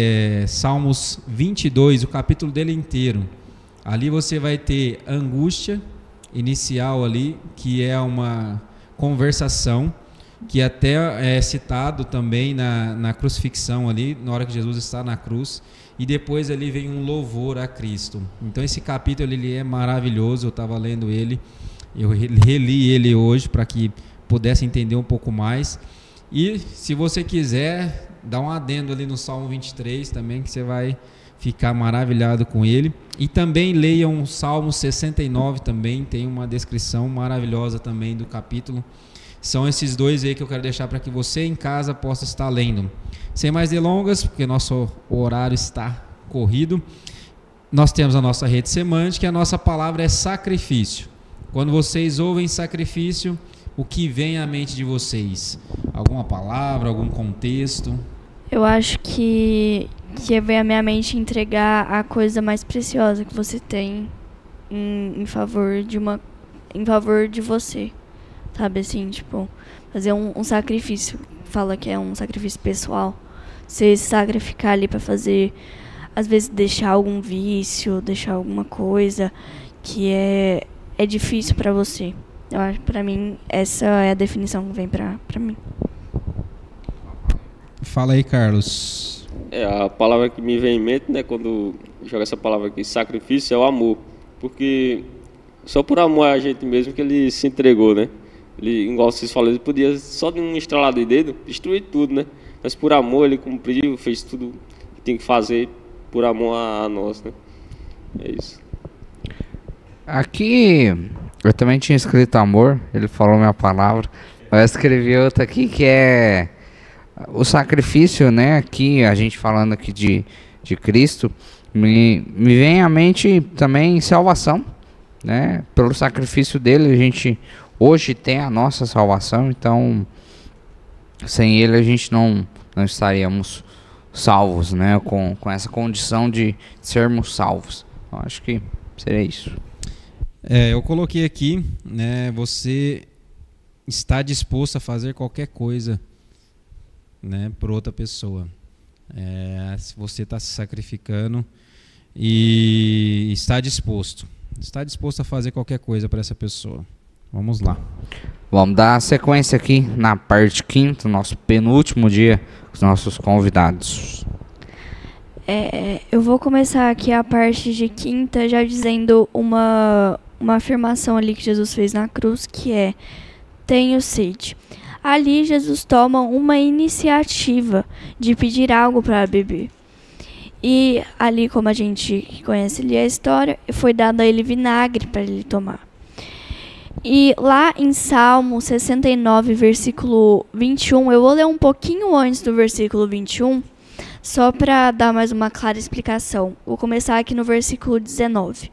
Salmos 22, o capítulo dele inteiro. Ali você vai ter angústia inicial ali, que é uma conversação, que até é citado também na crucifixão ali, na hora que Jesus está na cruz, e depois ali vem um louvor a Cristo. Então esse capítulo ele é maravilhoso, eu estava lendo ele, eu reli ele hoje para que pudesse entender um pouco mais. E se você quiser, dá um adendo ali no Salmo 23 também, que você vai ficar maravilhado com ele. E também leiam o Salmo 69 também, tem uma descrição maravilhosa também do capítulo. São esses dois aí que eu quero deixar para que você em casa possa estar lendo. Sem mais delongas, porque nosso horário está corrido, nós temos a nossa rede semântica, e a nossa palavra é sacrifício. Quando vocês ouvem sacrifício, o que vem à mente de vocês? Alguma palavra, algum contexto? Eu acho que vem à minha mente entregar a coisa mais preciosa que você tem em favor de você. Sabe assim, tipo, fazer um sacrifício. Fala que é um sacrifício pessoal. Você se sacrificar ali pra fazer, às vezes deixar algum vício, deixar alguma coisa que é difícil pra você. Eu acho, pra mim, essa é a definição que vem pra mim. Fala aí, Carlos. A palavra que me vem em mente, né, quando joga essa palavra aqui, sacrifício, é o amor. Porque só por amor a gente mesmo que ele se entregou, né? Ele, igual vocês falaram, ele podia, só de um estralar de dedo, destruir tudo, né? Mas por amor ele cumpriu, fez tudo que tem que fazer por amor a nós, né? É isso. Aqui, eu também tinha escrito amor, ele falou minha palavra. Eu escrevi outra aqui que é o sacrifício, né? Aqui, a gente falando aqui de Cristo, me vem à mente também salvação, né? Pelo sacrifício dele, a gente hoje tem a nossa salvação, então sem ele a gente não estaríamos salvos, né? Com essa condição de sermos salvos. Eu acho que seria isso. Eu coloquei aqui, né? Você está disposto a fazer qualquer coisa, né, por outra pessoa. Se você está se sacrificando e está disposto a fazer qualquer coisa para essa pessoa. Vamos lá. Vamos dar sequência aqui na parte quinta, nosso penúltimo dia, com os nossos convidados. Eu vou começar aqui a parte de quinta já dizendo uma afirmação ali que Jesus fez na cruz, que é: tenho sede. Ali Jesus toma uma iniciativa de pedir algo para beber. E ali, como a gente conhece ali a história, foi dado a ele vinagre para ele tomar. E lá em Salmo 69, versículo 21, eu vou ler um pouquinho antes do versículo 21, só para dar mais uma clara explicação. Vou começar aqui no versículo 19.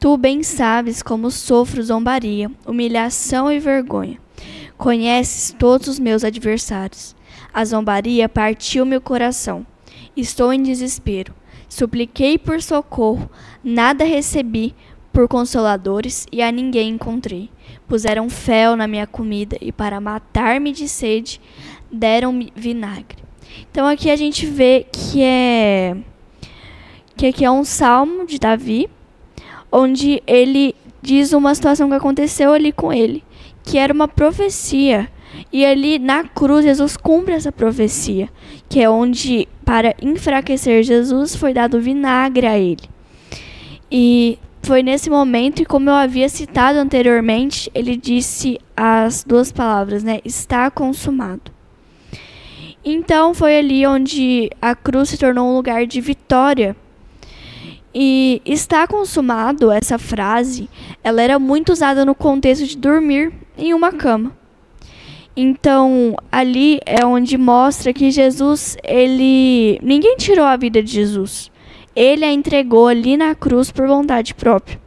Tu bem sabes como sofro zombaria, humilhação e vergonha. Conheces todos os meus adversários. A zombaria partiu meu coração. Estou em desespero. Supliquei por socorro, nada recebi por consoladores e a ninguém encontrei. Puseram fel na minha comida e para matar-me de sede deram-me vinagre. Então aqui a gente vê que aqui é um salmo de Davi, onde ele diz uma situação que aconteceu ali com ele, que era uma profecia. E ali na cruz Jesus cumpre essa profecia, que é onde, para enfraquecer Jesus, foi dado vinagre a ele. E foi nesse momento, e como eu havia citado anteriormente, ele disse as duas palavras, né? Está consumado. Então foi ali onde a cruz se tornou um lugar de vitória. E está consumado, essa frase, ela era muito usada no contexto de dormir em uma cama. Então, ali é onde mostra que Jesus, ninguém tirou a vida de Jesus. Ele a entregou ali na cruz por vontade própria.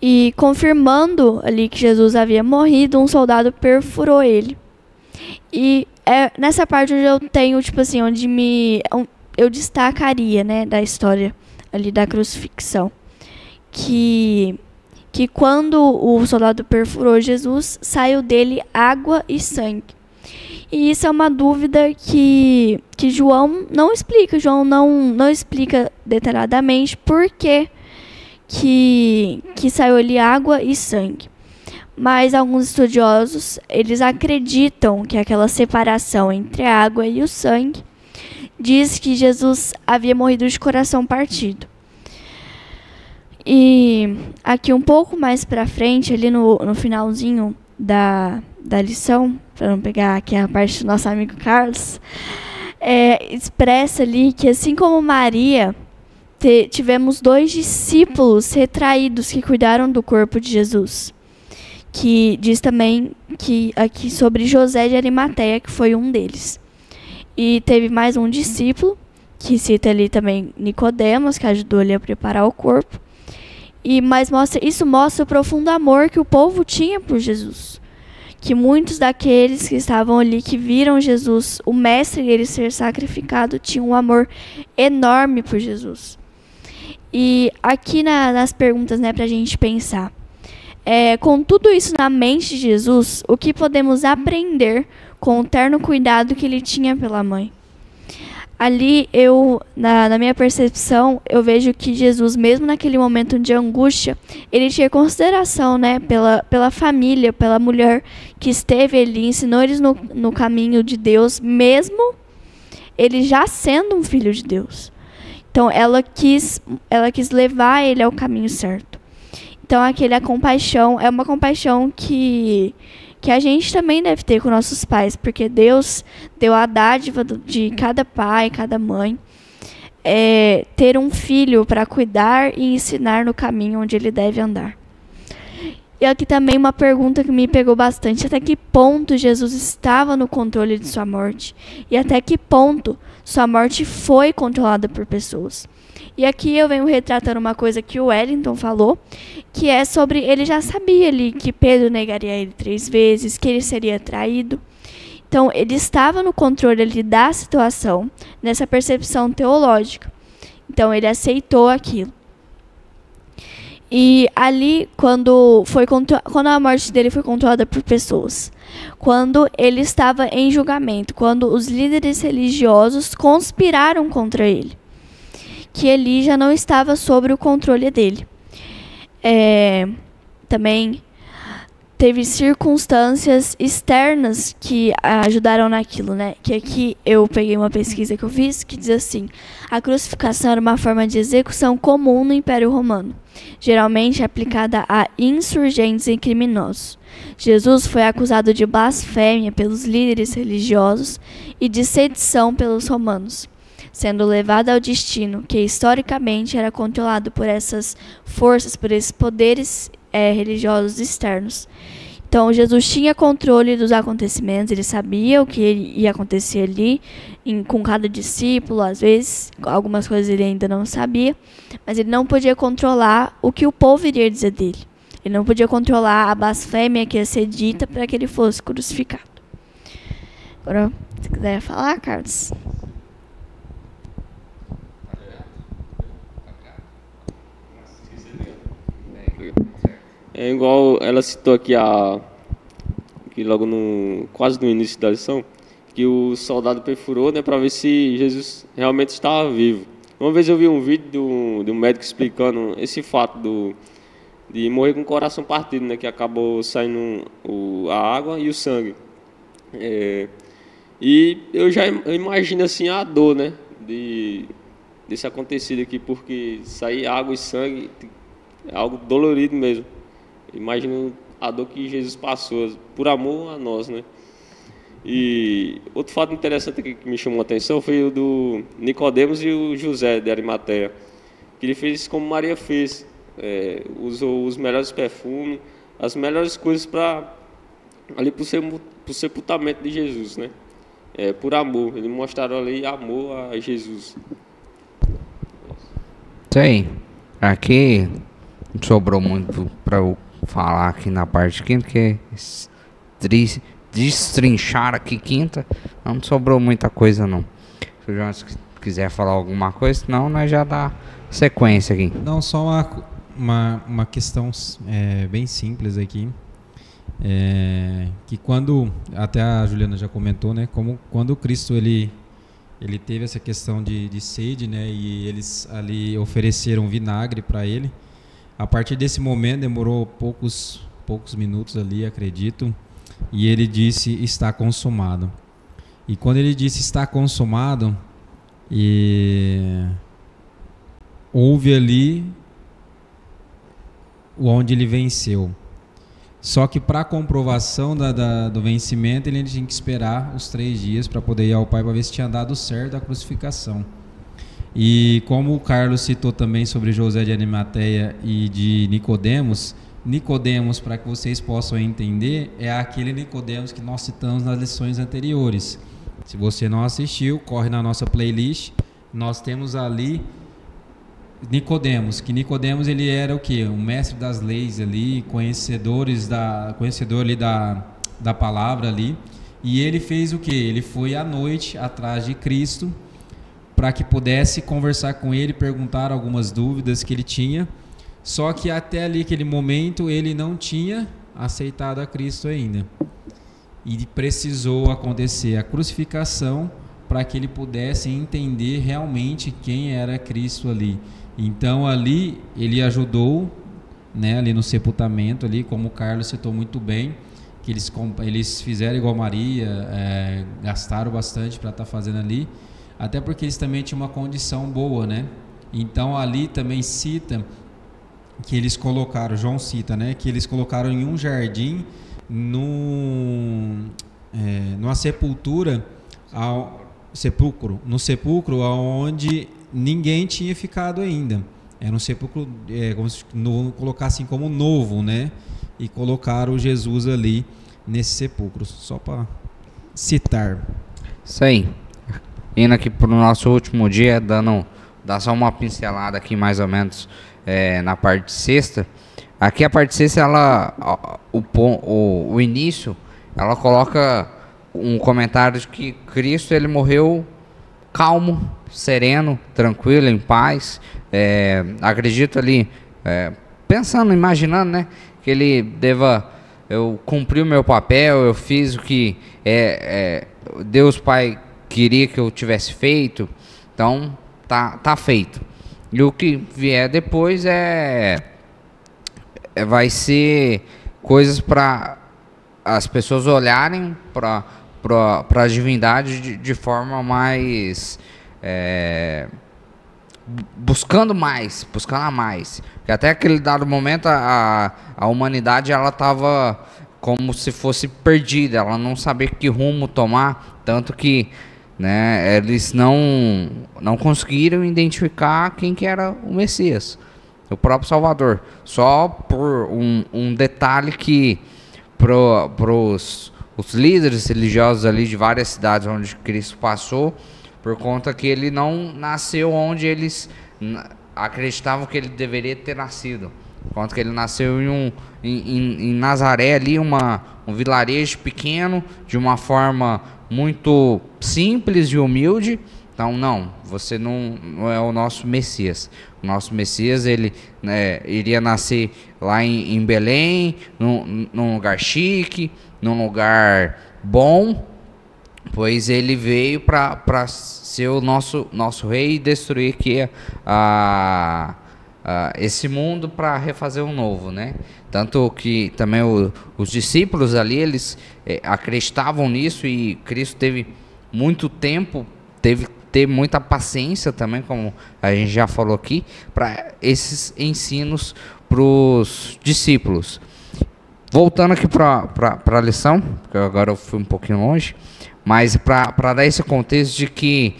E confirmando ali que Jesus havia morrido, um soldado perfurou ele. E é nessa parte onde eu tenho, onde eu destacaria, né, da história ali da crucifixão. Que quando o soldado perfurou Jesus, saiu dele água e sangue. E isso é uma dúvida que João não explica. João não explica detalhadamente por que saiu ali água e sangue. Mas alguns estudiosos, eles acreditam que aquela separação entre a água e o sangue diz que Jesus havia morrido de coração partido. E aqui um pouco mais para frente, ali no finalzinho da lição, para não pegar aqui a parte do nosso amigo Carlos, expressa ali que assim como Maria, tivemos 2 discípulos retraídos que cuidaram do corpo de Jesus. Que diz também que aqui sobre José de Arimateia, que foi um deles. E teve mais um discípulo, que cita ali também Nicodemos, que ajudou ele a preparar o corpo. Mas isso mostra o profundo amor que o povo tinha por Jesus. Que muitos daqueles que estavam ali, que viram Jesus, o mestre dele ser sacrificado, tinham um amor enorme por Jesus. E aqui nas perguntas, né, para a gente pensar. Com tudo isso na mente de Jesus, o que podemos aprender com o terno cuidado que ele tinha pela mãe? Ali, na minha percepção, eu vejo que Jesus, mesmo naquele momento de angústia, ele tinha consideração, né, pela família, pela mulher que esteve ali, ensinou eles no caminho de Deus, mesmo ele já sendo um filho de Deus. Então, ela quis levar ele ao caminho certo. Então, a compaixão é uma compaixão que a gente também deve ter com nossos pais, porque Deus deu a dádiva de cada pai, cada mãe, ter um filho para cuidar e ensinar no caminho onde ele deve andar. E aqui também uma pergunta que me pegou bastante: até que ponto Jesus estava no controle de sua morte? E até que ponto sua morte foi controlada por pessoas? E aqui eu venho retratando uma coisa que o Wellington falou, que é sobre, ele já sabia ali que Pedro negaria ele 3 vezes, que ele seria traído. Então, ele estava no controle ali da situação, nessa percepção teológica. Então, ele aceitou aquilo. E ali, quando a morte dele foi controlada por pessoas, quando ele estava em julgamento, quando os líderes religiosos conspiraram contra ele, que ele já não estava sob o controle dele. Também teve circunstâncias externas que ajudaram naquilo, né? Que aqui eu peguei uma pesquisa que eu fiz que diz assim: a crucificação era uma forma de execução comum no Império Romano, geralmente aplicada a insurgentes e criminosos. Jesus foi acusado de blasfêmia pelos líderes religiosos e de sedição pelos romanos, sendo levado ao destino que historicamente era controlado por essas forças, por esses poderes religiosos externos. Então, Jesus tinha controle dos acontecimentos, ele sabia o que ia acontecer ali com cada discípulo, às vezes, algumas coisas ele ainda não sabia, mas ele não podia controlar o que o povo iria dizer dele. Ele não podia controlar a blasfêmia que ia ser dita para que ele fosse crucificado. Agora, se quiser falar, Carlos. É igual ela citou aqui que logo quase no início da lição, que o soldado perfurou, né, para ver se Jesus realmente estava vivo. Uma vez eu vi um vídeo de um médico explicando esse fato de morrer com o coração partido, né, que acabou saindo a água e o sangue. E eu imagino assim a dor, né, desse acontecido aqui, porque sair água e sangue é algo dolorido mesmo. Imagino a dor que Jesus passou por amor a nós, né? E outro fato interessante aqui que me chamou a atenção foi o do Nicodemos e o José de Arimateia, que ele fez como Maria fez, usou os melhores perfumes, as melhores coisas para o sepultamento de Jesus, né? Por amor, eles mostraram ali amor a Jesus. Isso aí. Aqui não sobrou muito para eu falar aqui na parte quinta, porque destrinchar aqui quinta, não sobrou muita coisa não. Se o João quiser falar alguma coisa, senão nós já dá sequência aqui. Não, só uma questão bem simples aqui. Que quando, até a Juliana já comentou, né, como quando Cristo ele teve essa questão de sede, né, e eles ali ofereceram vinagre para ele. A partir desse momento, demorou poucos minutos ali, acredito, e ele disse: está consumado. E quando ele disse está consumado, houve ali onde ele venceu. Só que para a comprovação do vencimento, ele tinha que esperar os 3 dias para poder ir ao Pai para ver se tinha dado certo a crucificação. E como o Carlos citou também sobre José de Arimateia e de Nicodemos, para que vocês possam entender, é aquele Nicodemos que nós citamos nas lições anteriores. Se você não assistiu, corre na nossa playlist. Nós temos ali Nicodemos, que Nicodemos ele era o quê? Um mestre das leis ali, conhecedor ali da palavra ali. E ele fez o quê? Ele foi à noite atrás de Cristo para que pudesse conversar com ele, perguntar algumas dúvidas que ele tinha. Só que até ali, aquele momento, ele não tinha aceitado a Cristo ainda. E precisou acontecer a crucificação para que ele pudesse entender realmente quem era Cristo ali. Então ali ele ajudou, né, ali no sepultamento, ali, como o Carlos citou muito bem, que eles fizeram igual Maria, gastaram bastante para estar fazendo ali, até porque eles também tinham uma condição boa, né? Então ali também cita que eles colocaram, João cita, né, que eles colocaram em um jardim, numa sepultura, no sepulcro onde ninguém tinha ficado ainda. Era um sepulcro, como se colocar assim como novo, né? E colocaram Jesus ali nesse sepulcro, só para citar. Isso aí. Indo aqui para o nosso último dia, dando dar só uma pincelada aqui mais ou menos na parte sexta. Aqui a parte sexta, o início, ela coloca um comentário de que Cristo ele morreu calmo, sereno, tranquilo, em paz. Acredito ali, pensando, imaginando, né, que ele eu cumpri o meu papel, eu fiz o que Deus Pai queria que eu tivesse feito, então tá feito. E o que vier depois vai ser coisas para as pessoas olharem para a divindade de forma mais buscando a mais. Porque até aquele dado momento a humanidade ela estava como se fosse perdida, ela não sabia que rumo tomar, tanto que, né, eles não conseguiram identificar quem que era o Messias, o próprio Salvador. Só por um detalhe que os líderes religiosos ali de várias cidades onde Cristo passou, por conta que ele não nasceu onde eles acreditavam que ele deveria ter nascido. Por conta que ele nasceu em Nazaré ali, um vilarejo pequeno, de uma forma muito simples e humilde. Então, não, você não é o nosso Messias. O nosso Messias, ele, né, iria nascer lá em Belém, num lugar chique, num lugar bom, pois ele veio para ser o nosso rei e destruir aqui esse mundo para refazer um novo, né? Tanto que também os discípulos ali, eles acreditavam nisso, e Cristo teve muito tempo, teve que ter muita paciência também, como a gente já falou aqui, para esses ensinos para os discípulos. Voltando aqui para a lição, porque agora eu fui um pouquinho longe, mas para dar esse contexto de que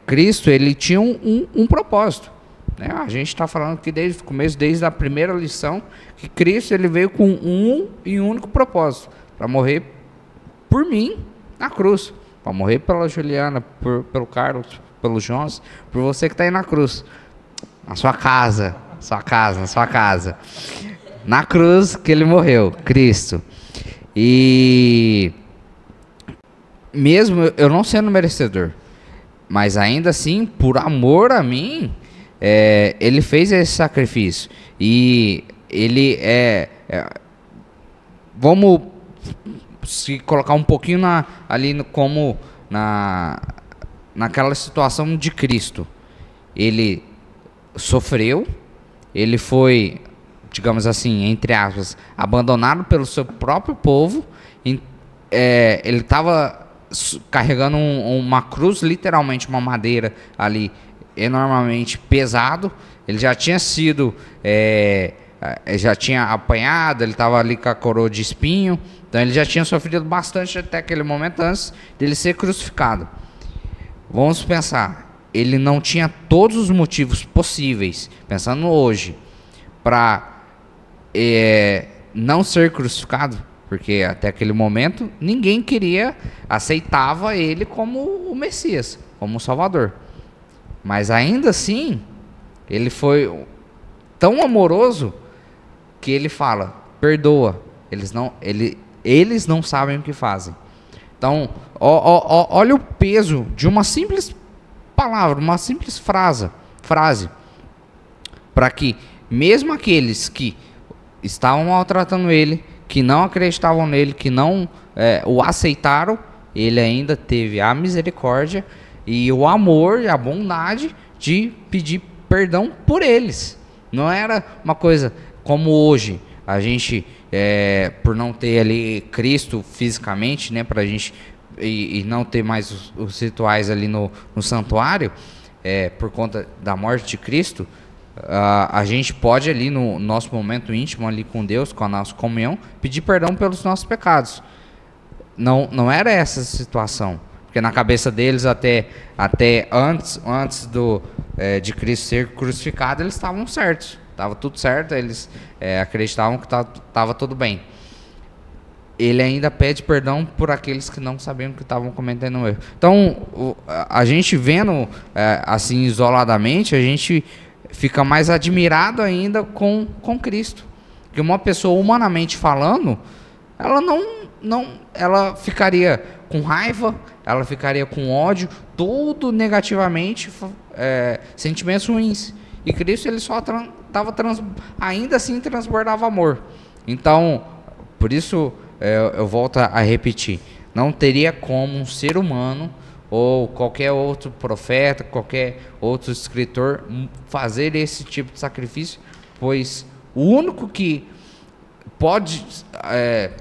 Cristo ele tinha um propósito, né? A gente está falando aqui desde o começo, desde a primeira lição, que Cristo ele veio com um e único propósito: para morrer por mim na cruz, para morrer pela Juliana, pelo Carlos, pelo Jones, por você que está aí na cruz, na sua casa, na cruz que ele morreu, Cristo. E mesmo eu não sendo merecedor, mas ainda assim, por amor a mim, ele fez esse sacrifício. E ele vamos se colocar um pouquinho naquela situação de Cristo. Ele sofreu, ele foi, digamos assim, entre aspas, abandonado pelo seu próprio povo. Ele estava carregando uma cruz, literalmente uma madeira ali, enormemente pesado. Ele já tinha sido já tinha apanhado, ele estava ali com a coroa de espinho, então ele já tinha sofrido bastante até aquele momento antes dele ser crucificado. Vamos pensar, ele não tinha todos os motivos possíveis, pensando hoje, para não ser crucificado, porque até aquele momento ninguém aceitava ele como o Messias, como o Salvador. Mas ainda assim, ele foi tão amoroso que ele fala: perdoa, eles não sabem o que fazem. Então, olha o peso de uma simples palavra, uma simples frase, para que mesmo aqueles que estavam maltratando ele, que não acreditavam nele, que não o aceitaram, ele ainda teve a misericórdia e o amor e a bondade de pedir perdão por eles. Não era uma coisa como hoje, a gente, por não ter ali Cristo fisicamente, né, pra gente, e não ter mais os rituais ali no santuário, por conta da morte de Cristo, a gente pode ali no nosso momento íntimo ali com Deus, com a nossa comunhão, pedir perdão pelos nossos pecados. Não era essa a situação, porque na cabeça deles até antes de Cristo ser crucificado, eles estavam certos, estava tudo certo, eles acreditavam que estava tudo bem. ele ainda pede perdão por aqueles que não sabiam que estavam cometendo um erro. Então, a gente vendo assim isoladamente, a gente fica mais admirado ainda com Cristo. Porque uma pessoa, humanamente falando, ela ela ficaria com raiva, ela ficaria com ódio, tudo negativamente, sentimentos ruins. E Cristo, ele só ainda assim transbordava amor. Então, por isso, eu volto a repetir, não teria como um ser humano ou qualquer outro profeta, qualquer outro escritor fazer esse tipo de sacrifício, pois o único que pode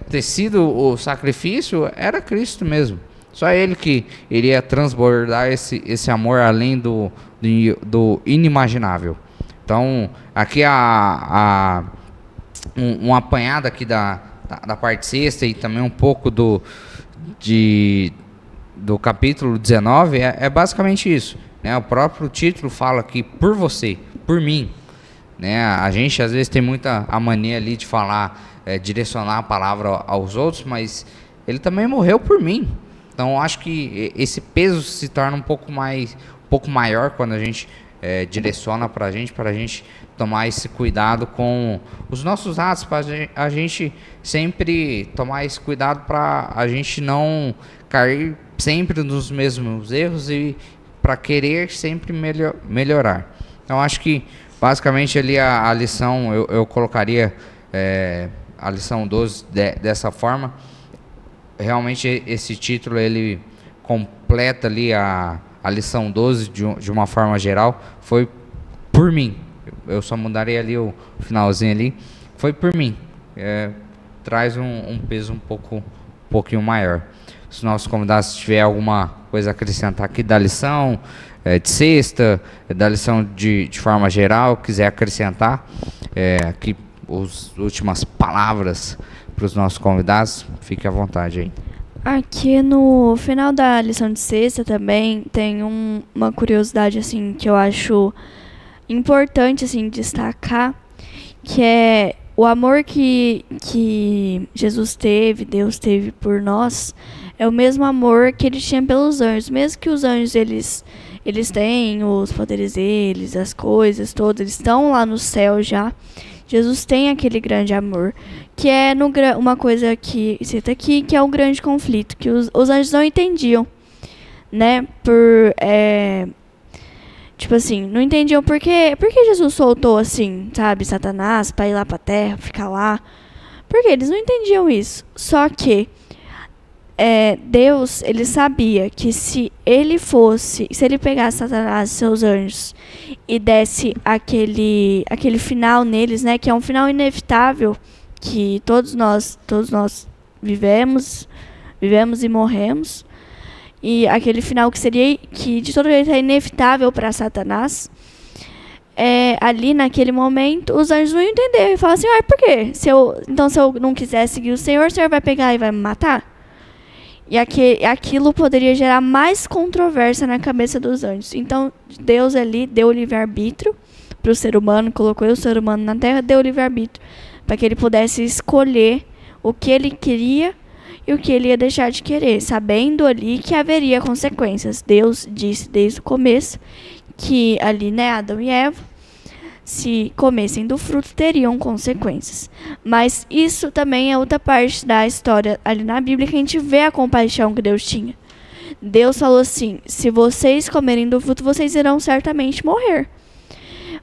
ter sido o sacrifício era Cristo mesmo. Só ele que iria transbordar esse amor além do inimaginável. Então, aqui um apanhado aqui da parte 6 e também um pouco do capítulo 19 é basicamente isso, né? O próprio título fala aqui, por você, por mim, né? A gente às vezes tem a mania ali de falar, direcionar a palavra aos outros, mas ele também morreu por mim. Então eu acho que esse peso se torna um pouco maior quando a gente direciona para a gente tomar esse cuidado com os nossos atos, para a gente sempre tomar esse cuidado para a gente não cair sempre nos mesmos erros e para querer sempre melhorar. Então acho que basicamente ali a lição, eu colocaria a lição 12 dessa forma. Realmente esse título ele completa ali a lição 12 de uma forma geral, foi por mim. Eu só mudaria ali o finalzinho ali, foi por mim. Traz um peso um pouquinho maior. Se os nossos convidados tiver alguma coisa a acrescentar aqui da lição de sexta, da lição de forma geral, quiser acrescentar aqui as últimas palavras para os nossos convidados, fique à vontade aí. Aqui no final da lição de sexta também tem uma curiosidade assim que eu acho importante assim destacar, que é o amor que Jesus teve, Deus teve por nós, é o mesmo amor que ele tinha pelos anjos. Mesmo que os anjos eles têm os poderes deles, as coisas todas, eles estão lá no céu já. Jesus tem aquele grande amor, que é uma coisa que cita aqui, que é um grande conflito, que os anjos não entendiam, né? Tipo assim, não entendiam por que Jesus soltou assim, sabe, Satanás para ir lá para a terra, ficar lá. Porque eles não entendiam isso. Só que Deus, ele sabia que se ele pegasse Satanás e seus anjos e desse aquele final neles, né, que é um final inevitável, que todos nós vivemos e morremos, e aquele final que de todo jeito é inevitável para Satanás, ali naquele momento os anjos não entenderam e falaram assim, por quê? Se eu não quiser seguir o Senhor vai pegar e vai me matar? E aquilo poderia gerar mais controvérsia na cabeça dos anjos. Então, Deus ali deu o livre-arbítrio para o ser humano, colocou o ser humano na terra, deu o livre-arbítrio para que ele pudesse escolher o que ele queria e o que ele ia deixar de querer, sabendo ali que haveria consequências. Deus disse desde o começo que ali, né, Adão e Eva, se comessem do fruto, teriam consequências. Mas isso também é outra parte da história ali na Bíblia, que a gente vê a compaixão que Deus tinha. Deus falou assim, se vocês comerem do fruto, vocês irão certamente morrer.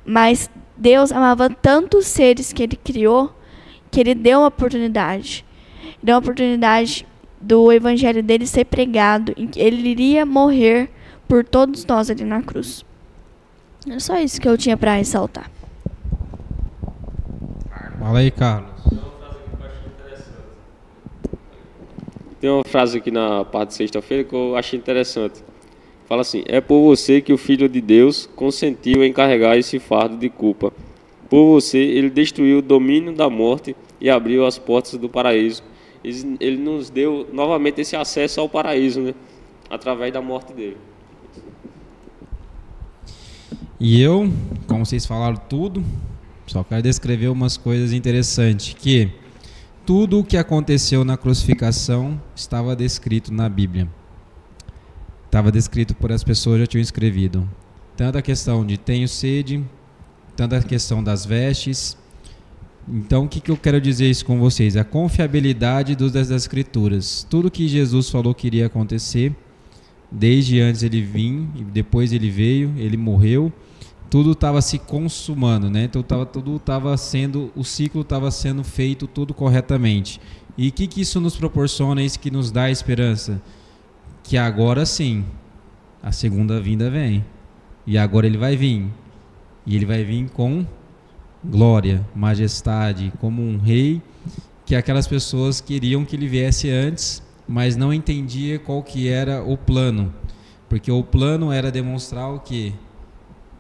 Mas Deus amava tanto os seres que ele criou, que ele deu uma oportunidade. Deu uma oportunidade do evangelho dele ser pregado, em que ele iria morrer por todos nós ali na cruz. É só isso que eu tinha para ressaltar. Fala aí, Carlos. Tem uma frase aqui na parte de sexta-feira que eu achei interessante. Fala assim, é por você que o Filho de Deus consentiu em carregar esse fardo de culpa. Por você, ele destruiu o domínio da morte e abriu as portas do paraíso. Ele nos deu novamente esse acesso ao paraíso, né? Através da morte dele. E eu, como vocês falaram tudo, só quero descrever umas coisas interessantes, que tudo o que aconteceu na crucificação estava descrito na Bíblia. Estava descrito por as pessoas que já tinham escrevido. Tanto a questão de tenho sede, tanto a questão das vestes. Então, o que eu quero dizer isso com vocês? A confiabilidade das Escrituras. Tudo que Jesus falou que iria acontecer, desde antes ele vir, e depois ele veio, ele morreu, tudo estava se consumando, né? Então, tudo estava sendo, o ciclo estava sendo feito tudo corretamente. E o que isso nos proporciona, isso que nos dá esperança? Que agora sim, a segunda vinda vem. E agora ele vai vir. E ele vai vir com glória, majestade, como um rei, que aquelas pessoas queriam que ele viesse antes, mas não entendia qual que era o plano. Porque o plano era demonstrar o quê?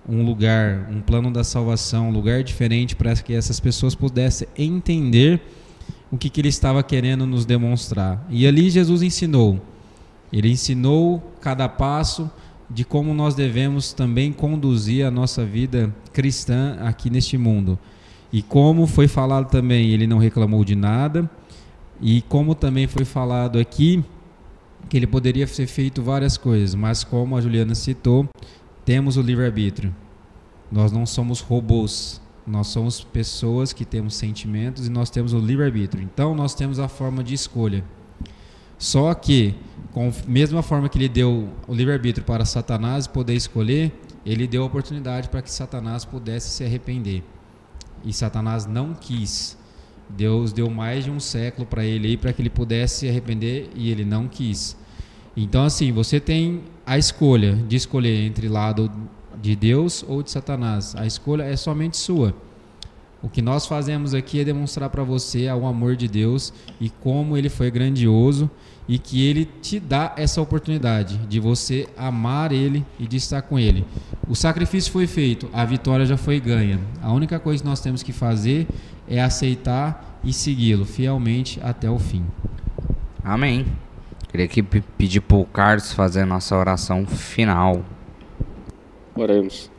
Um lugar, um plano da salvação, um lugar diferente para que essas pessoas pudessem entender o que ele estava querendo nos demonstrar. E ali Jesus ensinou. Ele ensinou cada passo de como nós devemos também conduzir a nossa vida cristã aqui neste mundo. E como foi falado também, ele não reclamou de nada. E como também foi falado aqui, que ele poderia ser feito várias coisas, mas como a Juliana citou, temos o livre-arbítrio. Nós não somos robôs, nós somos pessoas que temos sentimentos e nós temos o livre-arbítrio. Então nós temos a forma de escolha. Só que, com a mesma forma que ele deu o livre-arbítrio para Satanás poder escolher, ele deu a oportunidade para que Satanás pudesse se arrepender. E Satanás não quis. Deus deu mais de um século para ele para que ele pudesse se arrepender e ele não quis. Então, assim, você tem a escolha de escolher entre lado de Deus ou de Satanás. A escolha é somente sua. O que nós fazemos aqui é demonstrar para você o amor de Deus e como ele foi grandioso e que ele te dá essa oportunidade de você amar ele e de estar com ele. O sacrifício foi feito, a vitória já foi ganha. A única coisa que nós temos que fazer é aceitar e segui-lo fielmente até o fim. Amém. Queria aqui pedir para o Carlos fazer a nossa oração final. Oremos.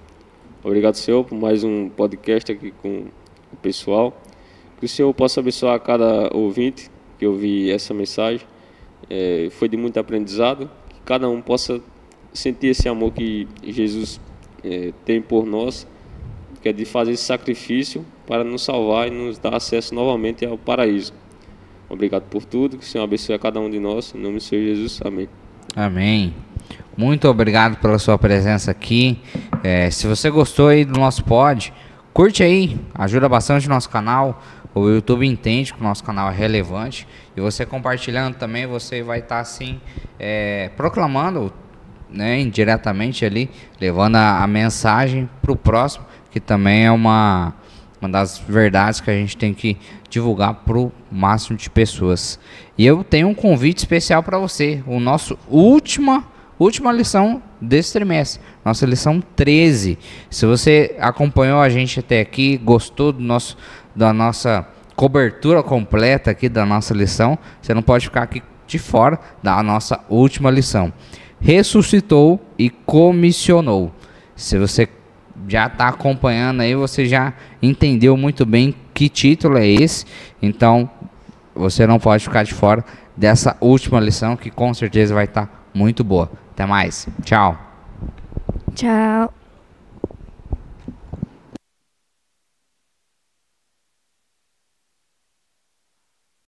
Obrigado, Senhor, por mais um podcast aqui com o pessoal. Que o Senhor possa abençoar cada ouvinte que ouvir essa mensagem. Foi de muito aprendizado. Que cada um possa sentir esse amor que Jesus tem por nós, que é de fazer esse sacrifício para nos salvar e nos dar acesso novamente ao paraíso. Obrigado por tudo. Que o Senhor abençoe a cada um de nós. Em nome do Senhor Jesus. Amém. Amém. Muito obrigado pela sua presença aqui. Se você gostou aí do nosso pod, curte aí, ajuda bastante o nosso canal. O YouTube entende que o nosso canal é relevante. E você compartilhando também, você vai estar assim proclamando, né, indiretamente ali, levando a mensagem para o próximo, que também é uma das verdades que a gente tem que divulgar para o máximo de pessoas. E eu tenho um convite especial para você. O nosso última lição desse trimestre, nossa lição 13. Se você acompanhou a gente até aqui, gostou da nossa cobertura completa aqui da nossa lição, você não pode ficar aqui de fora da nossa última lição. Ressuscitou e comissionou. Se você já está acompanhando aí, você já entendeu muito bem que título é esse. Então você não pode ficar de fora dessa última lição, que com certeza vai estar muito boa. Até mais. Tchau. Tchau.